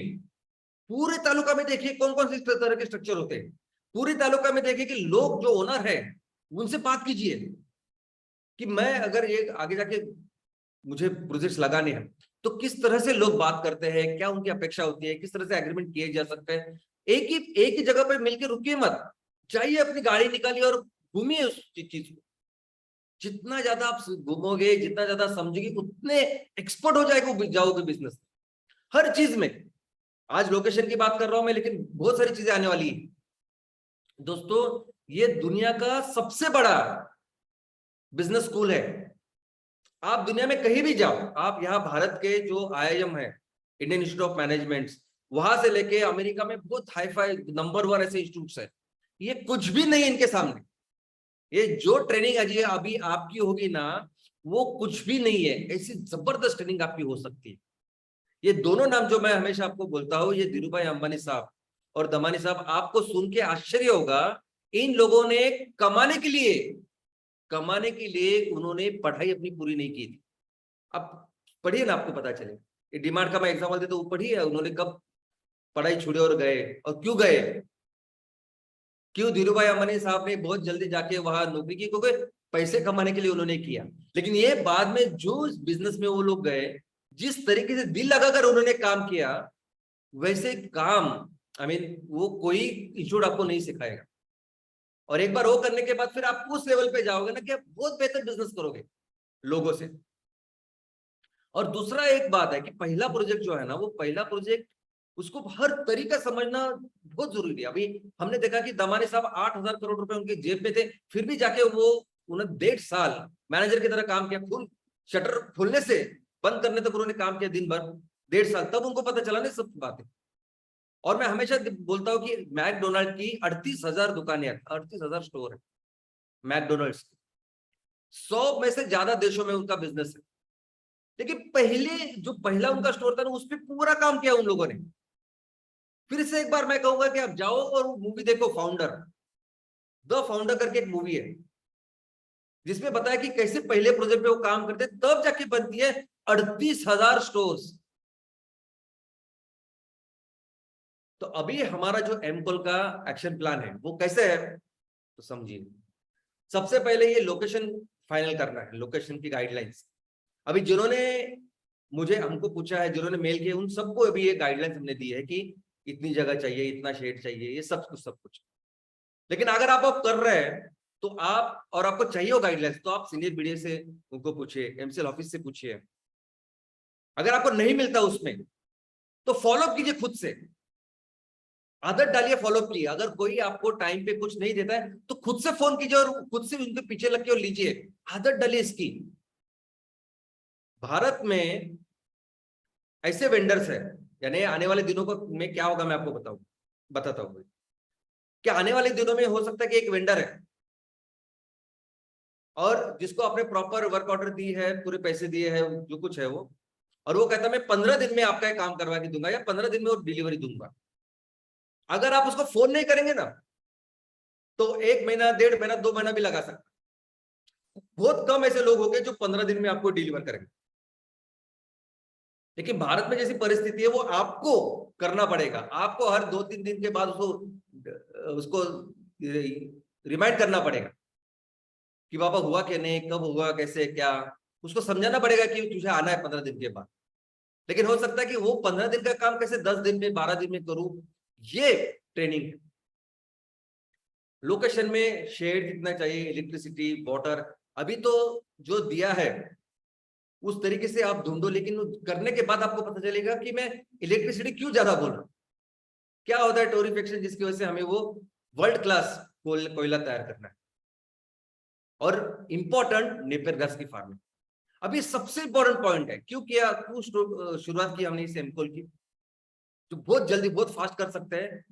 पूरे तालुका में देखिए कौन कौन से तरह के स्ट्रक्चर होते हैं। पूरे तालुका में देखिए कि लोग जो ओनर है उनसे बात कीजिए कि मैं अगर ये आगे जाके मुझे प्रोजेक्ट्स लगाने हैं तो किस तरह से लोग बात करते हैं, क्या उनकी अपेक्षा होती है, किस तरह से एग्रीमेंट किए जा सकते हैं। एक ही जगह पर मिलकर रुकिए मत, जाइए अपनी गाड़ी निकालिए और घूमिए उस चीज को। जितना ज्यादा आप घूमोगे, जितना ज्यादा समझोगे, उतने एक्सपर्ट हो जाओगे बिजनेस हर चीज में। आज लोकेशन की बात कर रहा हूं मैं, लेकिन बहुत सारी चीजें आने वाली है दोस्तों। ये दुनिया का सबसे बड़ा बिजनेस स्कूल है। आप दुनिया में कहीं भी जाओ, आप यहाँ भारत के जो IIM है, इंडियन इंस्टीट्यूट ऑफ मैनेजमेंट, वहां से लेके अमेरिका में बहुत हाई फाई नंबर 1 ऐसे इंस्टीट्यूट्स है, ये कुछ भी नहीं इनके सामने। ये जो ट्रेनिंग अभी आपकी होगी ना, वो कुछ भी नहीं है। ऐसी जबरदस्त ट्रेनिंग आपकी हो सकती है। ये दोनों नाम जो मैं हमेशा आपको बोलता हूं, ये धीरूभाई अंबानी साहब और दमानी साहब, आपको सुन के आश्चर्य होगा, इन लोगों ने कमाने के लिए उन्होंने पढ़ाई अपनी पूरी नहीं की थी। अब पढ़िए ना, आपको पता चले। ये डिमांड का मैं एग्जाम्पल देता हूँ, पढ़िए उन्होंने कब पढ़ाई छोड़ी और गए, और क्यों गए। क्यों धीरूभाई अंबानी साहब ने बहुत जल्दी जाके वहां नौकरी की, क्योंकि पैसे कमाने के लिए उन्होंने किया। लेकिन ये बाद में जो बिजनेस में वो लोग गए, जिस तरीके से दिल लगाकर उन्होंने काम किया, वैसे काम वो कोई इंस्टीट्यूट आपको नहीं सिखाएगा। और एक बार वो करने के बाद फिर आप उस लेवल पे जाओगे ना कि आप बहुत बेहतर बिजनेस करोगे लोगों से। और दूसरा एक बात है कि पहला प्रोजेक्ट जो है ना, वो पहला प्रोजेक्ट उसको हर तरीका समझना बहुत जरूरी है। अभी हमने देखा कि दमानी साहब 8,000 करोड़ रुपए उनके जेब में थे, फिर भी जाके वो उन्होंने 1.5 साल मैनेजर की तरह काम किया। फुल शटर खोलने से बंद करने तक उन्होंने काम किया, दिन भर 1.5 साल, तब उनको पता चला ना सब बातें। और मैं हमेशा बोलता हूँ कि मैकडोनाल्ड की 38,000 दुकानें, 38,000 स्टोर है मैकडोनाल्ड्स की। 100 में से ज्यादा देशों में उनका बिजनेस है। लेकिन पहला उनका स्टोर था ना, उस पर पूरा काम किया उन लोगों ने। फिर से एक बार मैं कहूंगा कि आप जाओ और मूवी देखो, द फाउंडर करके एक मूवी है, जिसमें बताया कि कैसे पहले प्रोजेक्ट पे वो काम करते, तब जाके बनती है 38,000 स्टोर्स। तो अभी हमारा जो एमकोल का एक्शन प्लान है वो कैसे है, तो समझिए। सबसे पहले ये लोकेशन फाइनल करना है, लोकेशन की गाइडलाइंस। अभी जिन्होंने हमको पूछा है, जिन्होंने मेल किया, उन सबको अभी ये गाइडलाइंस हमने दी है कि इतनी जगह चाहिए, इतना शेड चाहिए, ये सब कुछ। लेकिन अगर आप कर रहे हैं तो आपको चाहिए हो गाइडलाइंस, तो आप सीनियर बीडीए से उनको पूछिए, एमसीएल ऑफिस से पूछिए। अगर आपको नहीं मिलता उसमें, तो फॉलोअप कीजिए, खुद से आदत डालिए फॉलोअप की। अगर कोई आपको टाइम पे कुछ नहीं देता है तो खुद से फोन कीजिए और खुद से उनके पीछे लग के और लीजिए, आदत डालिए इसकी। भारत में ऐसे वेंडर्स है, यानी आने वाले दिनों में क्या होगा मैं आपको बताता हूँ। क्या आने वाले दिनों में हो सकता है कि एक वेंडर है और जिसको आपने प्रॉपर वर्क ऑर्डर दी है, पूरे पैसे दिए हैं, जो कुछ है वो, और वो कहता है मैं 15 दिन में आपका काम करवा के दूंगा या 15 दिन में वो डिलीवरी दूंगा। अगर आप उसको फोन नहीं करेंगे ना, तो 1 महीना, 1.5 महीना, 2 महीना भी लगा सकता। बहुत कम ऐसे लोग होंगे जो 15 दिन में आपको डिलीवर करेंगे। लेकिन भारत में जैसी परिस्थिति है, वो आपको करना पड़ेगा। आपको हर 2-3 दिन के बाद उसको रिमाइंड करना पड़ेगा कि बाबा हुआ क्या, नहीं कब हुआ, कैसे क्या, उसको समझाना पड़ेगा कि तुझे आना है 15 दिन के बाद। लेकिन हो सकता है कि वो 15 दिन का काम कैसे 10 दिन में, 12 दिन में करूं, ये ट्रेनिंग है। लोकेशन में शेड कितना चाहिए, इलेक्ट्रिसिटी, वाटर, अभी तो जो दिया है उस तरीके से आप ढूंढो। लेकिन करने के बाद आपको पता चलेगा कि मैं इलेक्ट्रिसिटी क्यों ज्यादा बोल रहा हूं, क्या होता है टोरिफिकेशन, जिसकी वजह से हमें वो वर्ल्ड क्लास कोयला तैयार करना है। और इंपॉर्टेंट नेपियर घास की फार्मिंग, अभी सबसे इंपॉर्टेंट पॉइंट है। क्यों शुरुआत की हमने इस एमकोल की, जो बहुत जल्दी बहुत फास्ट कर सकते हैं,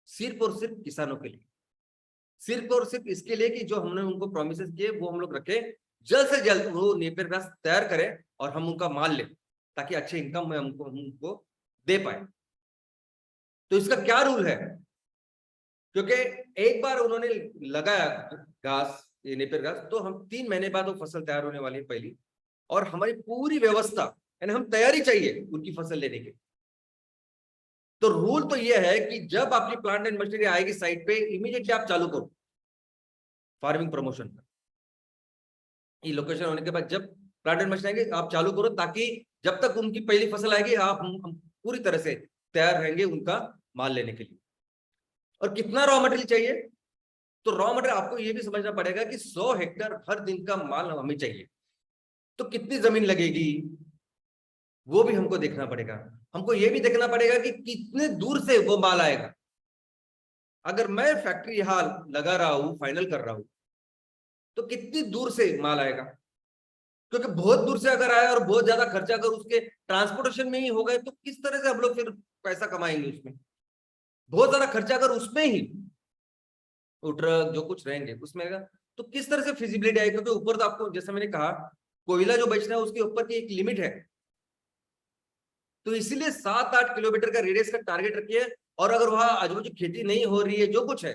सिर्फ और सिर्फ किसानों के लिए, सिर्फ और सिर्फ इसके लिए कि जो हमने उनको प्रोमिसेस किए वो हम लोग रखें, जल्द से जल्द वो नेपियर घास तैयार करें और हम उनका माल लें, ताकि अच्छे इनकम में हमको दे पाए। तो इसका क्या रूल है, क्योंकि एक बार उन्होंने लगाया घास, ये नेपियर घास, तो हम 3 महीने बाद वो फसल तैयार होने वाली है पहली, और हमारी पूरी व्यवस्था, यानी हम तैयारी चाहिए उनकी फसल लेने की। तो रूल तो ये है कि जब आपकी प्लांट एंड मशीनरी आएगी साइट पे, इमीडिएटली आप चालू करो फार्मिंग प्रमोशन का। ये लोकेशन होने के बाद जब प्लांट एंड मशीनरी आएगी, आप चालू करो, ताकि जब तक उनकी पहली फसल आएगी हम पूरी तरह से तैयार रहेंगे उनका माल लेने के लिए। और कितना रॉ मटेरियल चाहिए, तो रॉ मटेरियल आपको ये भी समझना पड़ेगा कि 100 हेक्टेयर हर दिन का माल हमें चाहिए, तो कितनी जमीन लगेगी वो भी हमको देखना पड़ेगा। हमको ये भी देखना पड़ेगा कि कितने दूर से वो माल आएगा। अगर मैं फैक्ट्री यहां लगा रहा हूं, फाइनल कर रहा हूं, तो कितनी दूर से माल आएगा, क्योंकि बहुत दूर से अगर आए और बहुत ज्यादा खर्चा अगर उसके ट्रांसपोर्टेशन में ही हो गए तो किस तरह से हम लोग फिर पैसा कमाएंगे उसमें। बहुत ज्यादा खर्चा अगर उसमें ही, वो ट्रक जो कुछ रहेंगे उसमें आएगा, तो किस तरह से फिजिबिलिटी आएगी, क्योंकि ऊपर तो आपको जैसे मैंने कहा कोयला जो बेचना है उसके ऊपर की एक लिमिट है। तो इसीलिए 7-8 किलोमीटर का रेडियस का टारगेट रखिए। और अगर वहां आजू बाजू खेती नहीं हो रही है, जो कुछ है,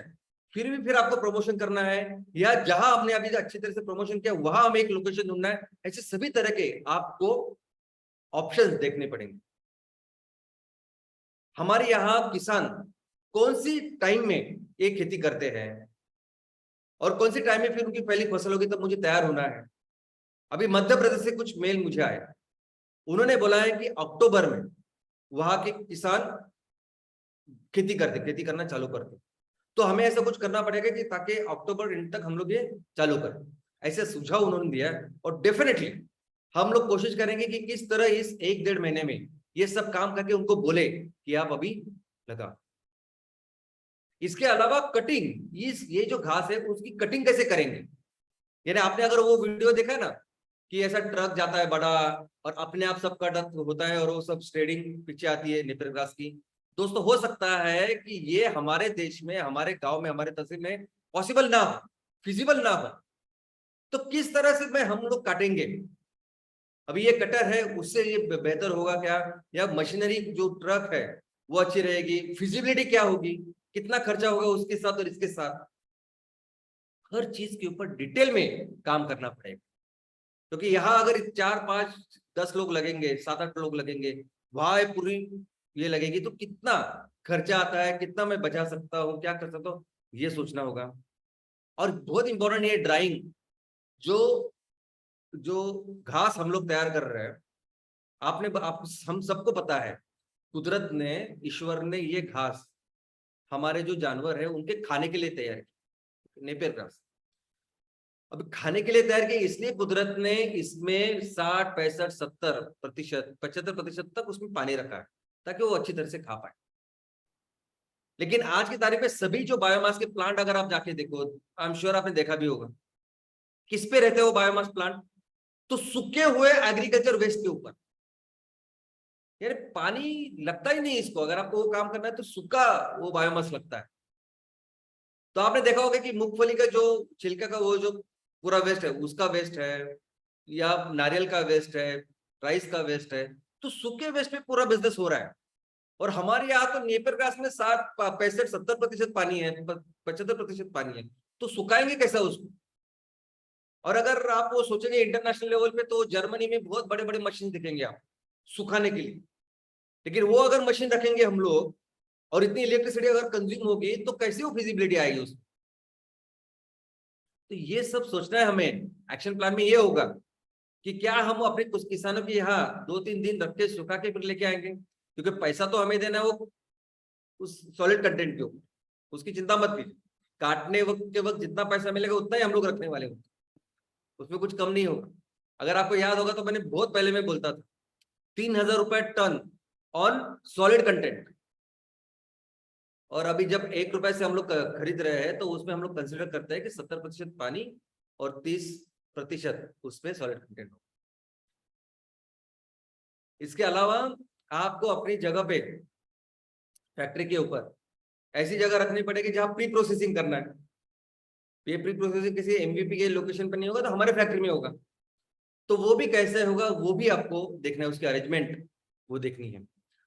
फिर आपको प्रमोशन करना है, या जहां हमने अभी अच्छी तरह से प्रमोशन किया वहां हमें एक लोकेशन ढूंढना है। ऐसे सभी तरह के आपको ऑप्शंस देखने पड़ेंगे। हमारे यहाँ किसान कौन सी टाइम में ये खेती करते हैं और कौन सी टाइम में फिर उनकी पहली फसल होगी तब मुझे तैयार होना है। अभी मध्य प्रदेश से कुछ मेल मुझे आए, उन्होंने बोला है कि अक्टूबर में वहां के किसान खेती करना चालू करते। तो हमें ऐसा कुछ करना पड़ेगा कि ताकि अक्टूबर एंड तक हम लोग ये चालू करें, ऐसे सुझाव उन्होंने दिया है। और डेफिनेटली हम लोग कोशिश करेंगे कि किस तरह इस 1-1.5 महीने में ये सब काम करके उनको बोले कि आप अभी लगा। इसके अलावा कटिंग, ये जो घास है उसकी कटिंग कैसे करेंगे। यानी आपने अगर वो वीडियो देखा है ना कि ऐसा ट्रक जाता है बड़ा और अपने आप सब कट होता है और वो सब स्ट्रेडिंग पीछे आती है नेपियर ग्रास की। दोस्तों हो सकता है कि ये हमारे देश में, हमारे गांव में, हमारे तहसील में पॉसिबल ना हो, फिजिबल ना हो, तो किस तरह से मैं हम लोग काटेंगे। अभी ये कटर है उससे ये बेहतर होगा क्या, या मशीनरी जो ट्रक है वो अच्छी रहेगी, फिजिबिलिटी क्या होगी, कितना खर्चा होगा उसके साथ और इसके साथ, हर चीज के ऊपर डिटेल में काम करना पड़ेगा। क्योंकि यहाँ अगर 4-5-10 लोग लगेंगे, 7-8 लोग लगेंगे, वहां पूरी ये लगेगी, तो कितना खर्चा आता है, कितना मैं बचा सकता हूँ, क्या कर सकता हूँ, ये सोचना होगा। और बहुत इंपॉर्टेंट ये ड्राइंग, जो जो घास हम लोग तैयार कर रहे हैं, हम सबको पता है कुदरत ने, ईश्वर ने ये घास हमारे जो जानवर है उनके खाने के लिए तैयार की, नेपियर ग्रास। अब खाने के लिए तैयार की इसलिए कुदरत ने इसमें 60, 65, 70%, 75% तक उसमें पानी रखा है ताकि वो अच्छी तरह से खा पाए। लेकिन आज की तारीख में सभी जो बायोमास के प्लांट अगर आप जाके देखो, आई एम श्योर आपने देखा भी होगा, किस पे रहते हैं वो बायोमास प्लांट, तो सूखे हुए एग्रीकल्चर वेस्ट के ऊपर। यार पानी लगता ही नहीं इसको, अगर आपको वो काम करना है तो सूखा वो बायोमास लगता है। तो आपने देखा होगा कि मूंगफली का जो छिलका का वो जो पूरा वेस्ट है उसका वेस्ट है, या नारियल का वेस्ट है, राइस का वेस्ट है, तो सूखे वेस्ट में पूरा बिजनेस हो रहा है। और हमारे यहाँ तो नेपियर ग्रास में 60-65-70% पानी है, 75% पानी है, तो सुखाएंगे कैसा उसको। और अगर आप वो सोचेंगे इंटरनेशनल लेवल पे तो जर्मनी में बहुत बड़े बड़े मशीन दिखेंगे आप सुखाने के लिए, लेकिन वो अगर मशीन रखेंगे हम लोग और इतनी इलेक्ट्रिसिटी अगर कंज्यूम होगी तो कैसे वो फिजिबिलिटी आएगी उसमें। तो ये सब सोचना है हमें। एक्शन प्लान में ये होगा कि क्या हम अपने कुछ किसानों के यहाँ 2-3 दिन रख के सुखा के फिर लेके आएंगे, क्योंकि पैसा तो हमें देना है वो उस सॉलिड कंटेंट के ऊपर, उसकी चिंता मत कीजिए। काटने वक्त के वक्त जितना पैसा मिलेगा उतना ही हम लोग रखने वाले होंगे, उसमें कुछ कम नहीं होगा। अगर आपको याद होगा तो मैंने बहुत पहले में बोलता था 3,000 रुपए टन ऑन सॉलिड कंटेंट, और अभी जब 1 रुपए से हम लोग खरीद रहे हैं तो उसमें हम लोग कंसिडर करते हैं कि 70% पानी और 30% उसमें सॉलिड कंटेंट हो। इसके अलावा आपको अपनी जगह पे फैक्ट्री के ऊपर ऐसी जगह रखनी पड़ेगी जहां प्री प्रोसेसिंग करना है। ये प्री प्रोसेसिंग किसी एमवीपी के लोकेशन पर नहीं होगा तो हमारे फैक्ट्री में होगा, तो वो भी कैसे होगा वो भी आपको देखना है, उसकी अरेंजमेंट वो देखनी है।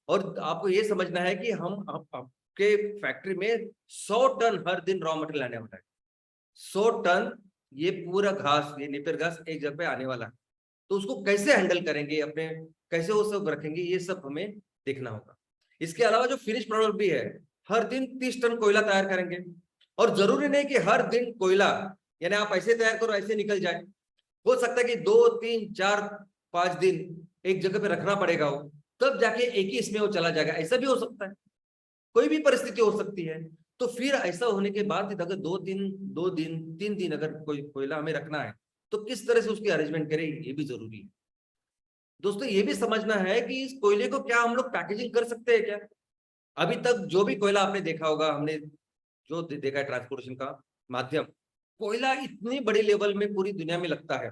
और आपको ये समझना है कि हम आपके फैक्ट्री में 100 टन हर दिन रॉ मटेरियल आने वाला है। 100 टन ये पूरा घास, ये नेपियर घास एक जगह पे आने वाला है, तो उसको कैसे हैंडल करेंगे अपने, कैसे वो सब रखेंगे, ये सब हमें देखना होगा। इसके अलावा जो फिनिश प्रोडक्ट भी है, हर दिन 30 टन कोयला तैयार करेंगे। और जरूरी नहीं कि हर दिन कोयला यानी आप ऐसे तैयार करो ऐसे निकल जाए, हो सकता है कि 2-3-4-5 दिन एक जगह पे रखना पड़ेगा वो, तब जाके एक ही इसमें वो चला जाएगा, ऐसा भी हो सकता है, कोई भी परिस्थिति हो सकती है। तो फिर ऐसा होने के बाद अगर 2 दिन 3 दिन अगर कोई कोयला हमें रखना है तो किस तरह से उसकी अरेंजमेंट करें, ये भी जरूरी है। दोस्तों ये भी समझना है कि इस कोयले को क्या हम लोग पैकेजिंग कर सकते हैं क्या। अभी तक जो भी कोयला आपने देखा होगा, हमने जो देखा है ट्रांसपोर्टेशन का माध्यम, कोयला इतनी बड़ी लेवल में पूरी दुनिया में लगता है,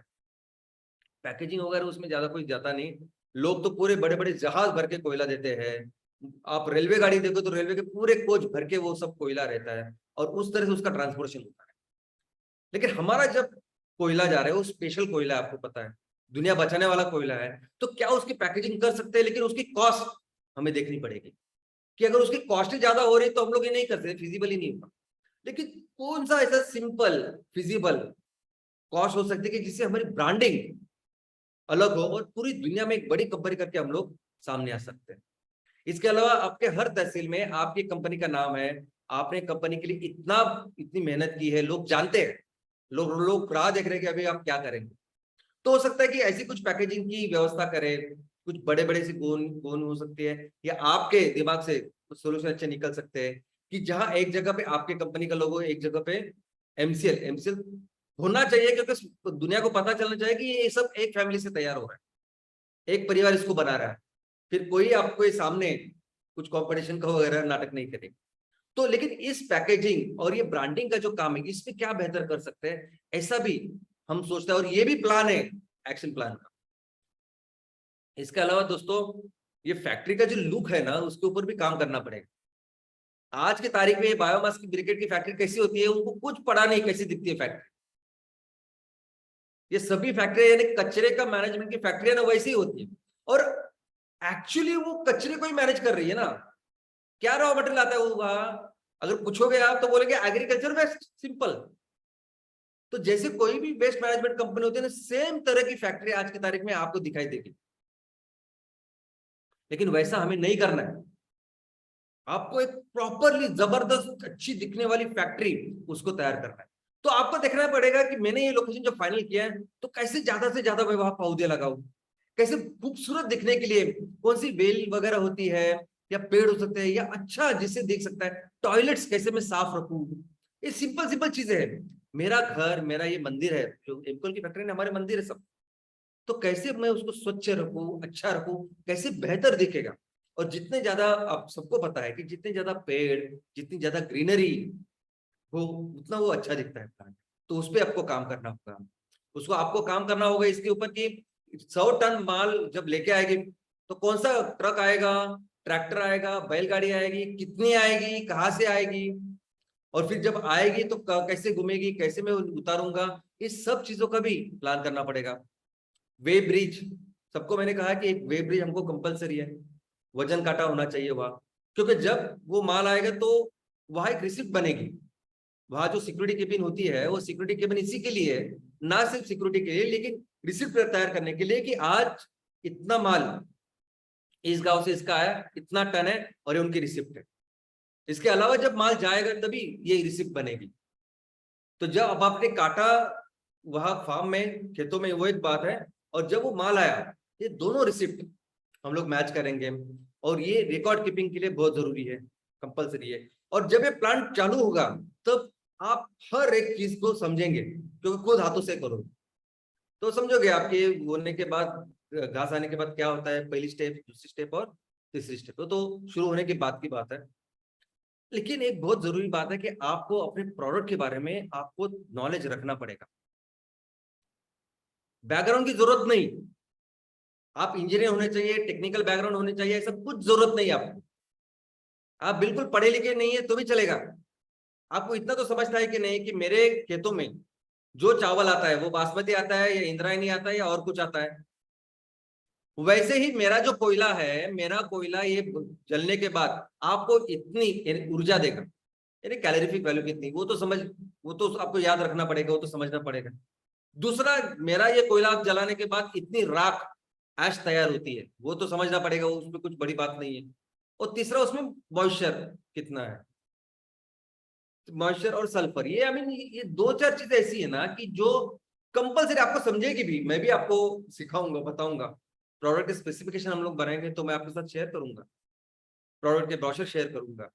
पैकेजिंग वगैरह उसमें ज्यादा कोई जाता नहीं। लोग तो पूरे बड़े बड़े जहाज भर के कोयला देते हैं। आप रेलवे गाड़ी देखो तो रेलवे के पूरे कोच भर के वो सब कोयला रहता है और उस तरह से उसका ट्रांसपोर्टेशन होता है। लेकिन हमारा जब कोयला जा रहा है वो स्पेशल कोयला है, आपको पता है, दुनिया बचाने वाला कोयला है, तो क्या उसकी पैकेजिंग कर सकते हैं, लेकिन उसकी कॉस्ट हमें देखनी पड़ेगी कि अगर उसकी कॉस्ट ज्यादा हो रही तो हम लोग ये नहीं कर सकते, फिजिबल ही नहीं होगा। लेकिन कौन सा ऐसा सिंपल फिजिबल कॉस्ट हो सकती है कि जिससे हमारी ब्रांडिंग अलग हो और पूरी दुनिया में एक बड़ी कंपनी करके हम लोग सामने आ सकते हैं। इसके अलावा आपके हर तहसील में आपकी कंपनी का नाम है, आपने कंपनी के लिए इतनी मेहनत की है, लोग जानते हैं, लोग राह देख रहे हैं कि अभी आप क्या करेंगे। तो हो सकता है कि ऐसी कुछ पैकेजिंग की व्यवस्था करें, कुछ बड़े बड़े से गोन गोन हो सकती है, या आपके दिमाग से कुछ सोल्यूशन अच्छे निकल सकते हैं कि जहां एक जगह पे आपके कंपनी का लोगो, एक जगह पे एमसीएल होना चाहिए, क्योंकि दुनिया को पता चलना चाहिए कि ये सब एक फैमिली से तैयार हो रहा है, एक परिवार इसको बना रहा है। फिर कोई आपको सामने कुछ कंपटीशन का वगैरह नाटक नहीं करेगा। तो लेकिन इस पैकेजिंग और ये ब्रांडिंग का जो काम है, इसमें क्या बेहतर कर सकते हैं, ऐसा भी हम सोचते हैं, और ये भी प्लान है, एक्शन प्लान का। इसके अलावा दोस्तों ये फैक्ट्री का जो लुक है ना, उसके ऊपर भी काम करना पड़ेगा। आज की तारीख में बायोमास की ब्रिकेट की फैक्ट्री कैसी होती है, उनको कुछ पता नहीं कैसी दिखती है फैक्ट्री। ये सभी फैक्ट्री यानी कचरे का मैनेजमेंट की फैक्ट्री है ना, वैसी ही होती है। और एक्चुअली वो कचरे को ही मैनेज कर रही है ना। क्या रॉ मटेरियल आता है वो वहां, अगर पूछोगे आप तो बोलेंगे एग्रीकल्चर वेस्ट, सिंपल। तो जैसे कोई भी वेस्ट मैनेजमेंट कंपनी होती है ना, सेम तरह की फैक्ट्री आज की तारीख में आपको दिखाई देगी। लेकिन वैसा हमें नहीं करना है। आपको एक प्रॉपरली जबरदस्त अच्छी दिखने वाली फैक्ट्री उसको तैयार करना है। तो आपको देखना पड़ेगा कि मैंने ये लोकेशन जो फाइनल किया है, तो कैसे ज्यादा से ज्यादा मैं वहां पौधे लगाऊं, कैसे खूबसूरत दिखने के लिए कौन सी बेल वगैरह होती है या पेड़ हो सकते हैं, या अच्छा जिससे देख सकता है, टॉयलेट्स कैसे मैं साफ रखूं। ये सिंपल सिंपल चीजें हैं। मेरा घर, मेरा ये मंदिर है, जो एमकोल की फैक्ट्री ने हमारे मंदिर है सब, तो कैसे मैं उसको स्वच्छ रखूं, अच्छा रखूं, कैसे बेहतर दिखेगा। और जितने ज्यादा, आप सबको पता है कि जितने ज्यादा पेड़, जितनी ज्यादा ग्रीनरी हो, उतना वो अच्छा दिखता है प्लांट। तो उस पर आपको काम करना होगा। उसको आपको काम करना होगा इसके ऊपर कि 100 टन माल जब लेके आएगी तो कौन सा ट्रक आएगा, ट्रैक्टर आएगा, बैलगाड़ी आएगी, कितनी आएगी, कहाँ से आएगी, और फिर जब आएगी तो कैसे घूमेगी, कैसे मैं उतारूंगा, इस सब चीजों का भी प्लान करना पड़ेगा। वे ब्रिज, सबको मैंने कहा कि एक वे ब्रिज हमको कंपलसरी है, वजन काटा होना चाहिए वहां, क्योंकि जब वो माल आएगा तो वहां एक रिसिप्ट बनेगी। वहां जो सिक्योरिटी केबिन होती है, वो सिक्योरिटी केबिन इसी के लिए है, ना सिर्फ सिक्योरिटी के लिए, लेकिन रिसिप्ट तैयार करने के लिए कि आज इतना माल इस गांव से इसका आया, इतना टन है, और ये उनकी रिसिप्ट है। इसके अलावा जब माल जाएगा तभी ये रिसिप्ट बनेगी। तो जब अब आपने काटा वहां फार्म में, खेतों में, वो एक बात है, और जब वो माल आया, ये दोनों रिसिप्ट हम लोग मैच करेंगे, और ये रिकॉर्ड कीपिंग के लिए बहुत जरूरी है, कंपलसरी है। और जब ये प्लांट चालू होगा तब आप हर एक चीज को समझेंगे, क्योंकि खुद हाथों से करो तो समझोगे। आपके होने के बाद, घास आने के बाद क्या होता है, पहली स्टेप, दूसरी स्टेप और तीसरी स्टेप, तो शुरू होने के बाद की बात है। लेकिन एक बहुत जरूरी बात है कि आपको अपने प्रोडक्ट के बारे में आपको नॉलेज रखना पड़ेगा। बैकग्राउंड की जरूरत नहीं, आप इंजीनियर होने चाहिए, टेक्निकल बैकग्राउंड होने चाहिए, ऐसा कुछ जरूरत नहीं आपको। आप बिल्कुल पढ़े लिखे नहीं है तो भी चलेगा। आपको इतना तो समझना है कि नहीं कि मेरे खेतों में जो चावल आता है वो बासमती आता है या इंद्रायणी आता है या और कुछ आता है। वैसे ही मेरा जो कोयला है, मेरा कोयला ये जलने के बाद आपको इतनी ऊर्जा देगा, यानी कैलोरीफिक वैल्यू कितनी, वो तो समझ, वो तो आपको याद रखना पड़ेगा, वो तो समझना पड़ेगा। दूसरा, मेरा ये कोयला जलाने के बाद इतनी राख ऐश तैयार होती है, वो तो समझना पड़ेगा, उसमें कुछ बड़ी बात नहीं है। और तीसरा, उसमें मॉइस्चर कितना है, मॉइस्चर और सल्फर, ये आई मीन ये 2-4 चीजें ऐसी है ना कि जो कंपलसरी आपको समझेगी भी। मैं भी आपको सिखाऊंगा, बताऊंगा। प्रोडक्ट स्पेसिफिकेशन हम लोग बनाएंगे तो मैं आपके साथ शेयर करूंगा, प्रोडक्ट के ब्रोशर शेयर करूंगा।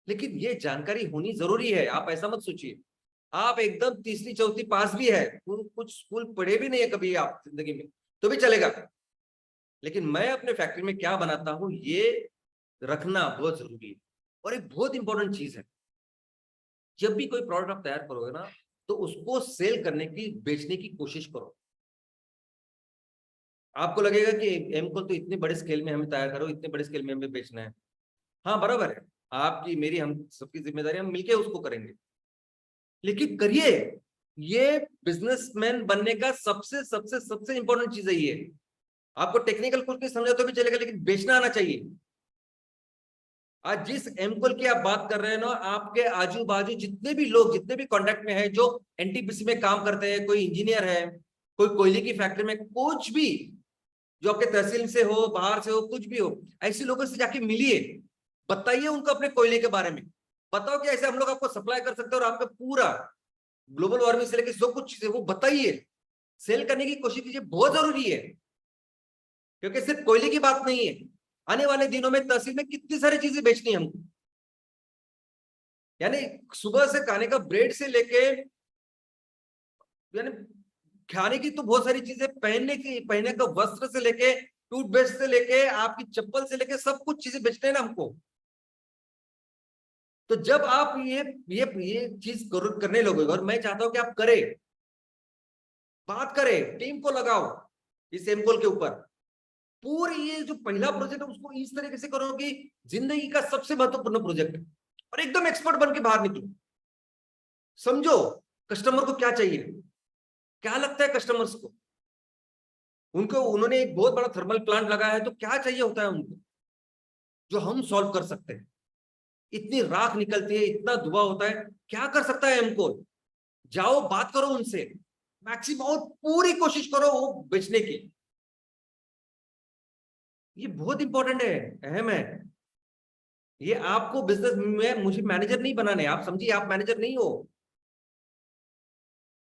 लेकिन ये जानकारी होनी जरूरी है। आप ऐसा मत सोचिए आप एकदम तीसरी चौथी पास भी है, कुछ स्कूल पढ़े भी नहीं है कभी आप जिंदगी में, तो भी चलेगा। लेकिन मैं अपने फैक्ट्री में क्या बनाता हूं ये रखना बहुत जरूरी है। और एक बहुत इंपॉर्टेंट चीज है, जब भी कोई प्रोडक्ट आप तैयार करोगे ना तो उसको सेल करने की, बेचने की कोशिश करो। आपको लगेगा कि एमकोल तो इतने बड़े स्केल में हमें तैयार करो, इतने बड़े स्केल में हमें बेचना है। हाँ बराबर है, आपकी मेरी हम सबकी जिम्मेदारी, हम मिलके उसको करेंगे। लेकिन करिए, ये बिजनेसमैन बनने का सबसे सबसे सबसे इंपॉर्टेंट चीज है ये। आपको टेक्निकल कुछ नहीं समझा तो भी चलेगा, लेकिन बेचना आना चाहिए। आज जिस एमकोल की आप बात कर रहे हैं ना, आपके आजू बाजू जितने भी लोग, जितने भी कॉन्टेक्ट में हैं, जो एनटीपीसी में काम करते हैं, कोई इंजीनियर है, कोई कोयले की फैक्ट्री में, कुछ भी जो आपके तहसील से हो, बाहर से हो, कुछ भी हो, ऐसे लोगों से जाके मिलिए, बताइए उनको अपने कोयले के बारे में। बताओ कि ऐसे हम लोग आपको सप्लाई कर सकते हैं, और आपका पूरा ग्लोबल वार्मिंग से लेकर जो कुछ चीजें वो बताइए। सेल करने की कोशिश कीजिए, बहुत जरूरी है। क्योंकि सिर्फ कोयले की बात नहीं है, आने वाले दिनों में तहसील में कितनी सारी चीजें बेचनी है हमको। यानी सुबह से खाने का ब्रेड से लेके, यानी खाने की तो बहुत सारी चीजें, पहनने का वस्त्र से लेके, टूथब्रश से लेके, आपकी चप्पल से लेके, सब कुछ चीजें बेचते हैं ना हमको। तो जब आप ये चीज करने लगोगे, और मैं चाहता हूं कि आप करें, बात करें, टीम को लगाओ इस एमकोल के ऊपर। पूरी ये जो पहला प्रोजेक्ट है उसको इस तरीके से करो कि जिंदगी का सबसे महत्वपूर्ण प्रोजेक्ट है, और एकदम एक्सपर्ट बन के बाहर निकलो। समझो कस्टमर को क्या चाहिए, क्या लगता है कस्टमर्स को। उन्होंने एक बहुत बड़ा थर्मल प्लांट लगाया है, तो क्या चाहिए होता है उनको जो हम सॉल्व कर सकते हैं। इतनी राख निकलती है, इतना धुआं होता है, क्या कर सकता है एमकोल। जाओ बात करो उनसे, मैक्सिमम, और पूरी कोशिश करो वो बेचने की। ये बहुत इंपॉर्टेंट है, अहम है। ये आपको बिजनेस में, मुझे मैनेजर नहीं बनाने, आप समझिए आप मैनेजर नहीं हो।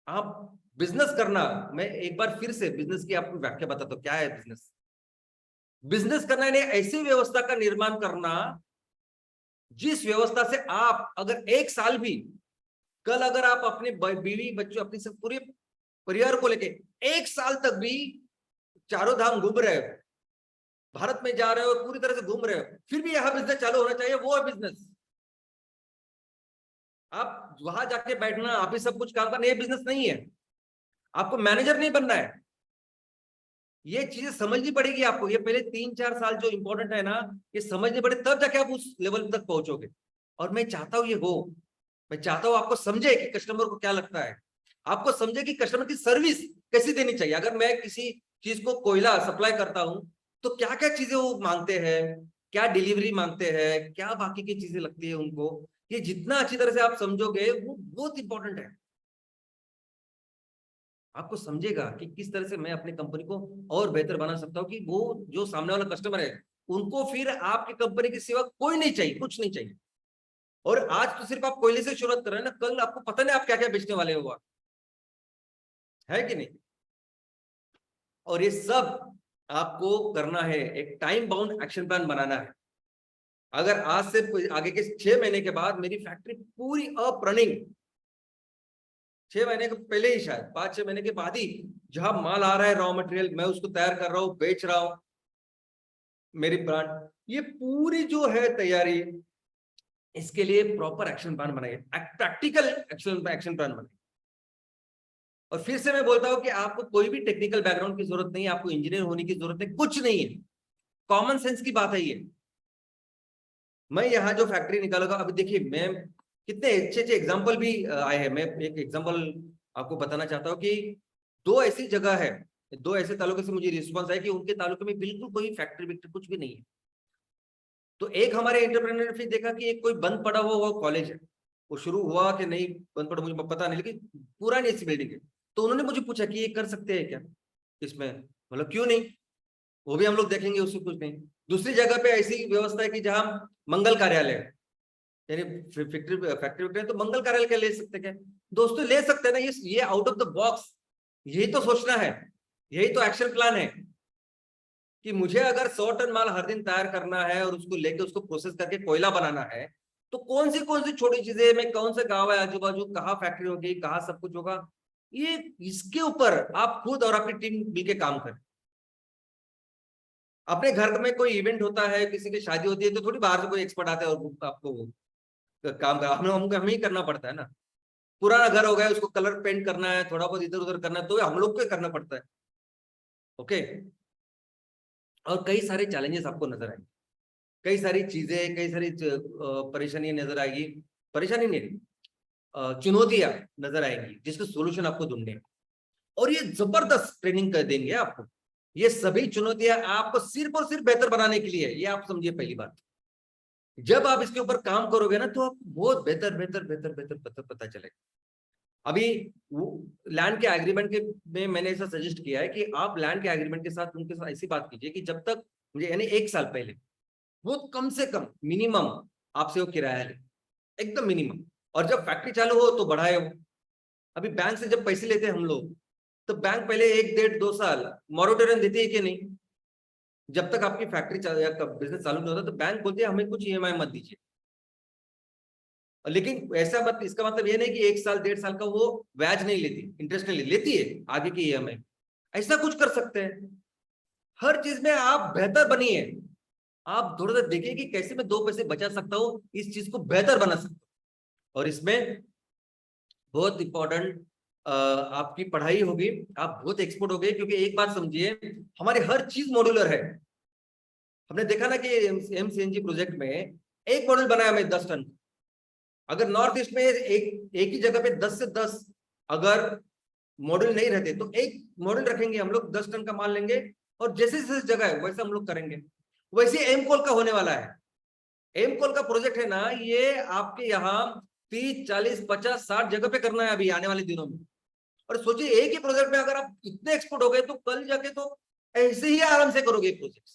आप बिजनेस करना, मैं एक बार फिर से बिजनेस की आपको व्याख्या बताता हूं क्या है बिजनेस। बिजनेस करना यानी ऐसी व्यवस्था का निर्माण करना जिस व्यवस्था से आप अगर एक साल भी, कल अगर आप अपने बीवी बच्चों, अपनी सब पूरे परिवार को लेके एक साल तक भी चारों धाम घूम रहे हो, भारत में जा रहे हो, पूरी तरह से घूम रहे हो, फिर भी यहां बिजनेस चालू होना चाहिए, वो है बिजनेस। आप वहां जाके बैठना, आप ही सब कुछ काम करना, ये बिजनेस नहीं है। आपको मैनेजर नहीं बनना है। ये चीजें समझनी पड़ेगी आपको। ये पहले 3-4 साल जो इंपॉर्टेंट है ना, ये समझने पड़े, तब जाके आप उस लेवल तक पहुंचोगे। और मैं चाहता हूं ये हो। मैं चाहता हूं आपको समझे कि कस्टमर को क्या लगता है, आपको समझे कि कस्टमर की सर्विस कैसी देनी चाहिए। अगर मैं किसी चीज को कोयला सप्लाई करता हूं तो क्या क्या चीजें वो मांगते हैं, क्या डिलीवरी मांगते हैं, क्या बाकी की चीजें लगती है उनको, ये जितना अच्छी तरह से आप समझोगे वो बहुत इंपॉर्टेंट है। आपको समझेगा कि किस तरह से मैं अपनी कंपनी को और बेहतर बना सकता हूं, कि वो जो सामने वाला कस्टमर है उनको फिर आपकी कंपनी की सिवा कोई नहीं चाहिए, कुछ नहीं चाहिए। और आज तो सिर्फ आप कोयले से शुरुआत कर रहे हैं ना, कल आपको पता नहीं आप क्या क्या बेचने वाले हो, है कि नहीं। और ये सब आपको करना है, एक टाइम बाउंड एक्शन प्लान बनाना है। अगर आज से आगे के 6 महीने के बाद मेरी फैक्ट्री पूरी अप रनिंग, 6 महीने के पहले ही, शायद 5-6 महीने के बाद ही, जहां माल आ रहा है, रॉ मटेरियल, मैं उसको तैयार कर रहा हूं, बेच रहा हूं, मेरी ब्रांड, ये पूरी जो है तैयारी, इसके लिए प्रॉपर एक्शन प्लान बनाइए, प्रैक्टिकल एक्शन प्लान बनाइए। और फिर से मैं बोलता हूं कि आपको कोई भी टेक्निकल बैकग्राउंड की जरूरत नहीं है, आपको इंजीनियर होने की जरूरत नहीं, कुछ नहीं है, कॉमन सेंस की बात है ये। मैं यहाँ जो फैक्ट्री निकालूंगा, अभी देखिए, मैं कितने अच्छे अच्छे एग्जाम्पल भी आए हैं। मैं एक एग्जाम्पल आपको बताना चाहता हूँ कि 2 ऐसी जगह है, 2 ऐसे तालुके से मुझे रिस्पॉन्स आया कि उनके तालुके में बिल्कुल कोई फैक्ट्री कुछ भी नहीं है। तो एक हमारे एंटरप्रेन्योर ने फिर देखा कि एक कोई बंद पड़ा हुआ वो कॉलेज है, वो शुरू हुआ कि नहीं बंद पड़ा मुझे पता नहीं, लेकिन पुरानी ऐसी बिल्डिंग है। तो उन्होंने मुझे पूछा कि ये कर सकते हैं क्या इसमें, मतलब क्यों नहीं, वो भी हम लोग देखेंगे, उससे कुछ नहीं। दूसरी जगह पे ऐसी व्यवस्था है कि जहां मंगल कार्यालय है, यानी फैक्ट्री तो मंगल कार्यालय के ले सकते क्या। दोस्तों ले सकते हैं ना, ये आउट ऑफ द बॉक्स, यही तो सोचना है, यही तो एक्शन प्लान है। कि मुझे अगर 100 टन माल हर दिन तैयार करना है और उसको लेके उसको प्रोसेस करके कोयला बनाना है, तो कौन सी छोटी चीजें में, कौन सा गांव है आजू बाजू, कहाँ फैक्ट्री होगी, कहाँ सब कुछ होगा, ये इसके ऊपर आप खुद और आपकी टीम मिलकर काम करें। अपने घर में कोई इवेंट होता है, किसी की शादी होती है, तो थोड़ी बाहर से कोई एक्सपर्ट आता है और आपको वो काम करा, हमें ही करना पड़ता है ना। पुराना घर हो गया, उसको कलर पेंट करना है, थोड़ा बहुत इधर उधर करना है, तो हम लोग को करना पड़ता है। ओके। और कई सारे चैलेंजेस आपको नजर आएंगे, कई सारी चीजें, कई सारी परेशानी नजर आएगी, परेशानी नहीं, चुनौतियां नजर आएंगी, जिसके सोल्यूशन आपको ढूंढने हैं। और ये जबरदस्त ट्रेनिंग कर देंगे आपको। ये सभी चुनौतियां आपको सिर्फ और सिर्फ बेहतर बनाने के लिए है, ये आप समझिए पहली बात। जब आप इसके ऊपर काम करोगे ना, तो आपको बहुत बेहतर बेहतर बेहतर बेहतर पता चलेगा। अभी लैंड के एग्रीमेंट के में मैंने ऐसा सजेस्ट किया है कि आप लैंड के एग्रीमेंट के साथ उनके साथ ऐसी बात कीजिए कि जब तक मुझे, यानी 1 साल पहले वो कम से कम मिनिमम आपसे वो किराया ले, एकदम मिनिमम। और जब फैक्ट्री चालू हो तो बढ़ाए वो। अभी बैंक से जब पैसे लेते हैं हम लोग, तो बैंक पहले 1, 1.5, 2 साल मॉरेटोरियम देती है कि नहीं? जब तक आपकी फैक्ट्री या बिजनेस चालू नहीं होता, तो बैंक बोलते हैं हमें कुछ ईएमआई मत दीजिए। लेकिन ऐसा मत, इसका मतलब ये नहीं कि 1 साल 1.5 साल का वो ब्याज नहीं लेती, इंटरेस्ट नहीं लेती है आगे की ईएमआई। ऐसा कुछ कर सकते हैं। हर चीज में आप बेहतर बनिए। आप थोड़ा सा देखिए कि कैसे मैं 2 पैसे बचा सकता हूँ, इस चीज को बेहतर बना सकता हूँ। और इसमें बहुत इंपॉर्टेंट आपकी पढ़ाई होगी। आप बहुत एक्सपर्ट हो गए, क्योंकि एक बात समझिए, हमारी हर चीज मॉड्यूलर है। हमने देखा ना कि एमसीएनजी प्रोजेक्ट में एक मॉडल बनाया मैं 10 टन। अगर नॉर्थ ईस्ट में एक ही जगह पे 10 से 10 अगर मॉडल नहीं रहते, तो एक मॉडल रखेंगे हम लोग, 10 टन का माल लेंगे, और जैसे जैसे जगह है वैसे हम लोग करेंगे। वैसे एमकोल का होने वाला है। एमकोल का प्रोजेक्ट है ना, ये आपके यहाँ 30, 40, 50, 60 जगह पे करना है अभी आने वाले दिनों में। और सोचिए, एक ही प्रोजेक्ट में अगर आप इतने एक्सपर्ट हो गए, तो कल जाके तो ऐसे ही आराम से करोगे प्रोजेक्ट।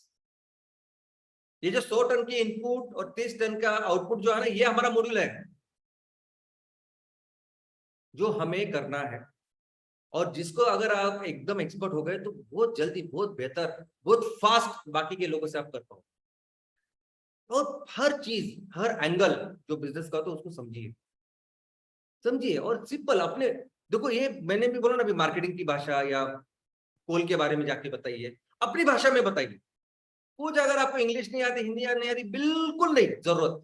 ये जो 100 टन की इनपुट और 30 टन का आउटपुट जो है ना, ये हमारा मॉड्यूल है जो हमें करना है। और जिसको अगर आप एकदम एक्सपर्ट हो गए, तो बहुत जल्दी, बहुत बेहतर, बहुत फास्ट बाकी के लोगों से आप कर पाओ। और हर चीज, हर एंगल जो बिजनेस का, तो उसको समझिए, समझिए और सिंपल अपने। देखो, ये मैंने भी बोला ना, अभी मार्केटिंग की भाषा या कोल के बारे में जाके बताइए, अपनी भाषा में बताइए। कुछ अगर आपको इंग्लिश नहीं आती, हिंदी नहीं आती, बिल्कुल नहीं जरूरत।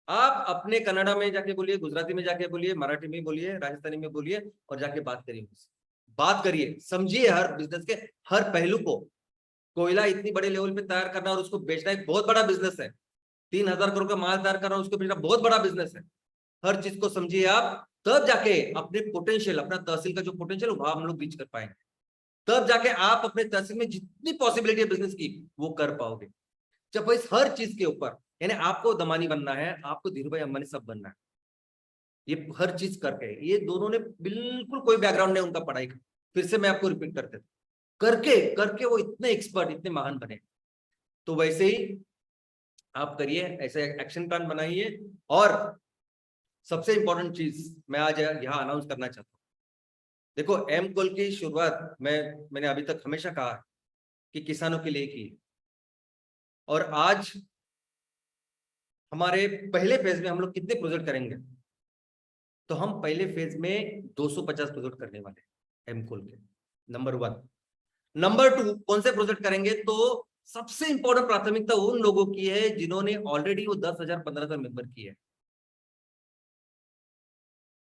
आप अपने कन्नड़ा में जाके बोलिए, गुजराती में जाके बोलिए, मराठी में बोलिए, राजस्थानी में बोलिए, और जाके बात करिए मुझसे। बात करिए, समझिए हर बिजनेस के हर पहलू को। कोयला इतनी बड़े लेवल पे तैयार करना और उसको बेचना एक बहुत बड़ा बिजनेस है। 3,000 करोड़ का माल तैयार करना, उसको बेचना बहुत बड़ा बिजनेस है। हर चीज को समझिए आप, तब जाके अपने पोटेंशियल, अपना तहसील का जो पोटेंशियल, वहां हम लोग रीच कर पाएंगे। तब जाके आप अपने तहसील में जितनी पॉसिबिलिटी है बिजनेस की, वो कर पाओगे। जब इस हर चीज के ऊपर, यानी आपको दमानी बनना है, आपको धीरूभाई अंबानी सब बनना है। ये हर चीज करके, ये दोनों ने बिल्कुल कोई बैकग्राउंड नहीं उनका पढ़ाई का, फिर से मैं आपको रिपीट करते थे, करके करके वो इतने एक्सपर्ट, इतने महान बने। तो वैसे ही आप करिए, ऐसे एक्शन प्लान बनाइए। और सबसे इंपॉर्टेंट चीज मैं आज यहाँ अनाउंस करना चाहता हूँ। देखो, एम कोल की शुरुआत मैंने अभी तक हमेशा कहा कि किसानों के लिए की। और आज हमारे पहले फेज में हम लोग कितने प्रोजेक्ट करेंगे? तो हम पहले फेज में 250 प्रोजेक्ट करने वाले हैं एम कोल के, नंबर 1। नंबर 2 कौन से प्रोजेक्ट करेंगे? तो सबसे इंपॉर्टेंट प्राथमिकता उन लोगों की है जिन्होंने ऑलरेडी वो 10,000 15,000 मेंबर किए।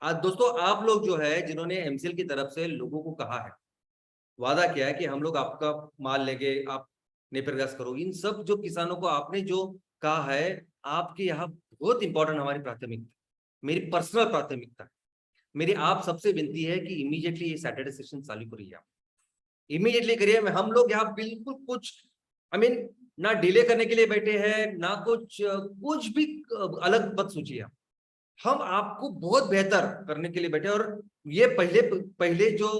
आज दोस्तों, आप लोग जो है, जिन्होंने एमसीएल की तरफ से लोगों को कहा है, वादा किया है कि हम लोग आपका माल लेंगे, आप नेपियर घास करो, इन सब जो किसानों को आपने जो कहा है, आपके यहाँ बहुत इंपॉर्टेंट हमारी प्राथमिकता, मेरी पर्सनल प्राथमिकता। मेरी आप सबसे विनती है कि इमीडिएटली ये सैटरडे सेशन चालू करिए। आप इमीडिएटली करिए। हम लोग यहाँ बिल्कुल कुछ, आई मीन, ना डिले करने के लिए बैठे हैं, ना कुछ भी अलग मत सोचिए। हम आपको बहुत बेहतर करने के लिए बैठे। और ये पहले पहले जो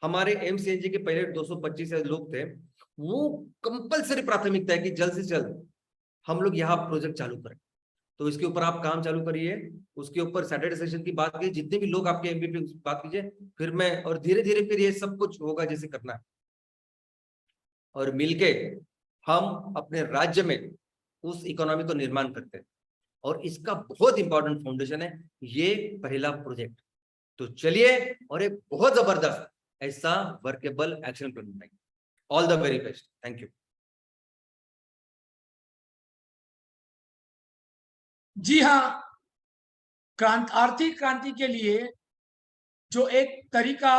हमारे एमसीएनजी के पहले 225 लोग थे, वो कंपलसरी प्राथमिकता है कि जल्द से जल्द हम लोग यहाँ प्रोजेक्ट चालू करें। तो इसके ऊपर आप काम चालू करिए। उसके ऊपर सैटरडे सेशन की बात कीजिए, जितने भी लोग आपके एमपी पे बात कीजिए, फिर मैं, और धीरे धीरे फिर ये सब कुछ होगा जैसे करना है। और मिलके हम अपने राज्य में उस इकोनॉमी को निर्माण करते हैं। और इसका बहुत इंपॉर्टेंट फाउंडेशन है ये पहला प्रोजेक्ट। तो चलिए और एक बहुत जबरदस्त ऐसा वर्केबल एक्शन प्लान बनाइए। All the very best, thank you. जी हाँ, आर्थिक क्रांति के लिए जो एक तरीका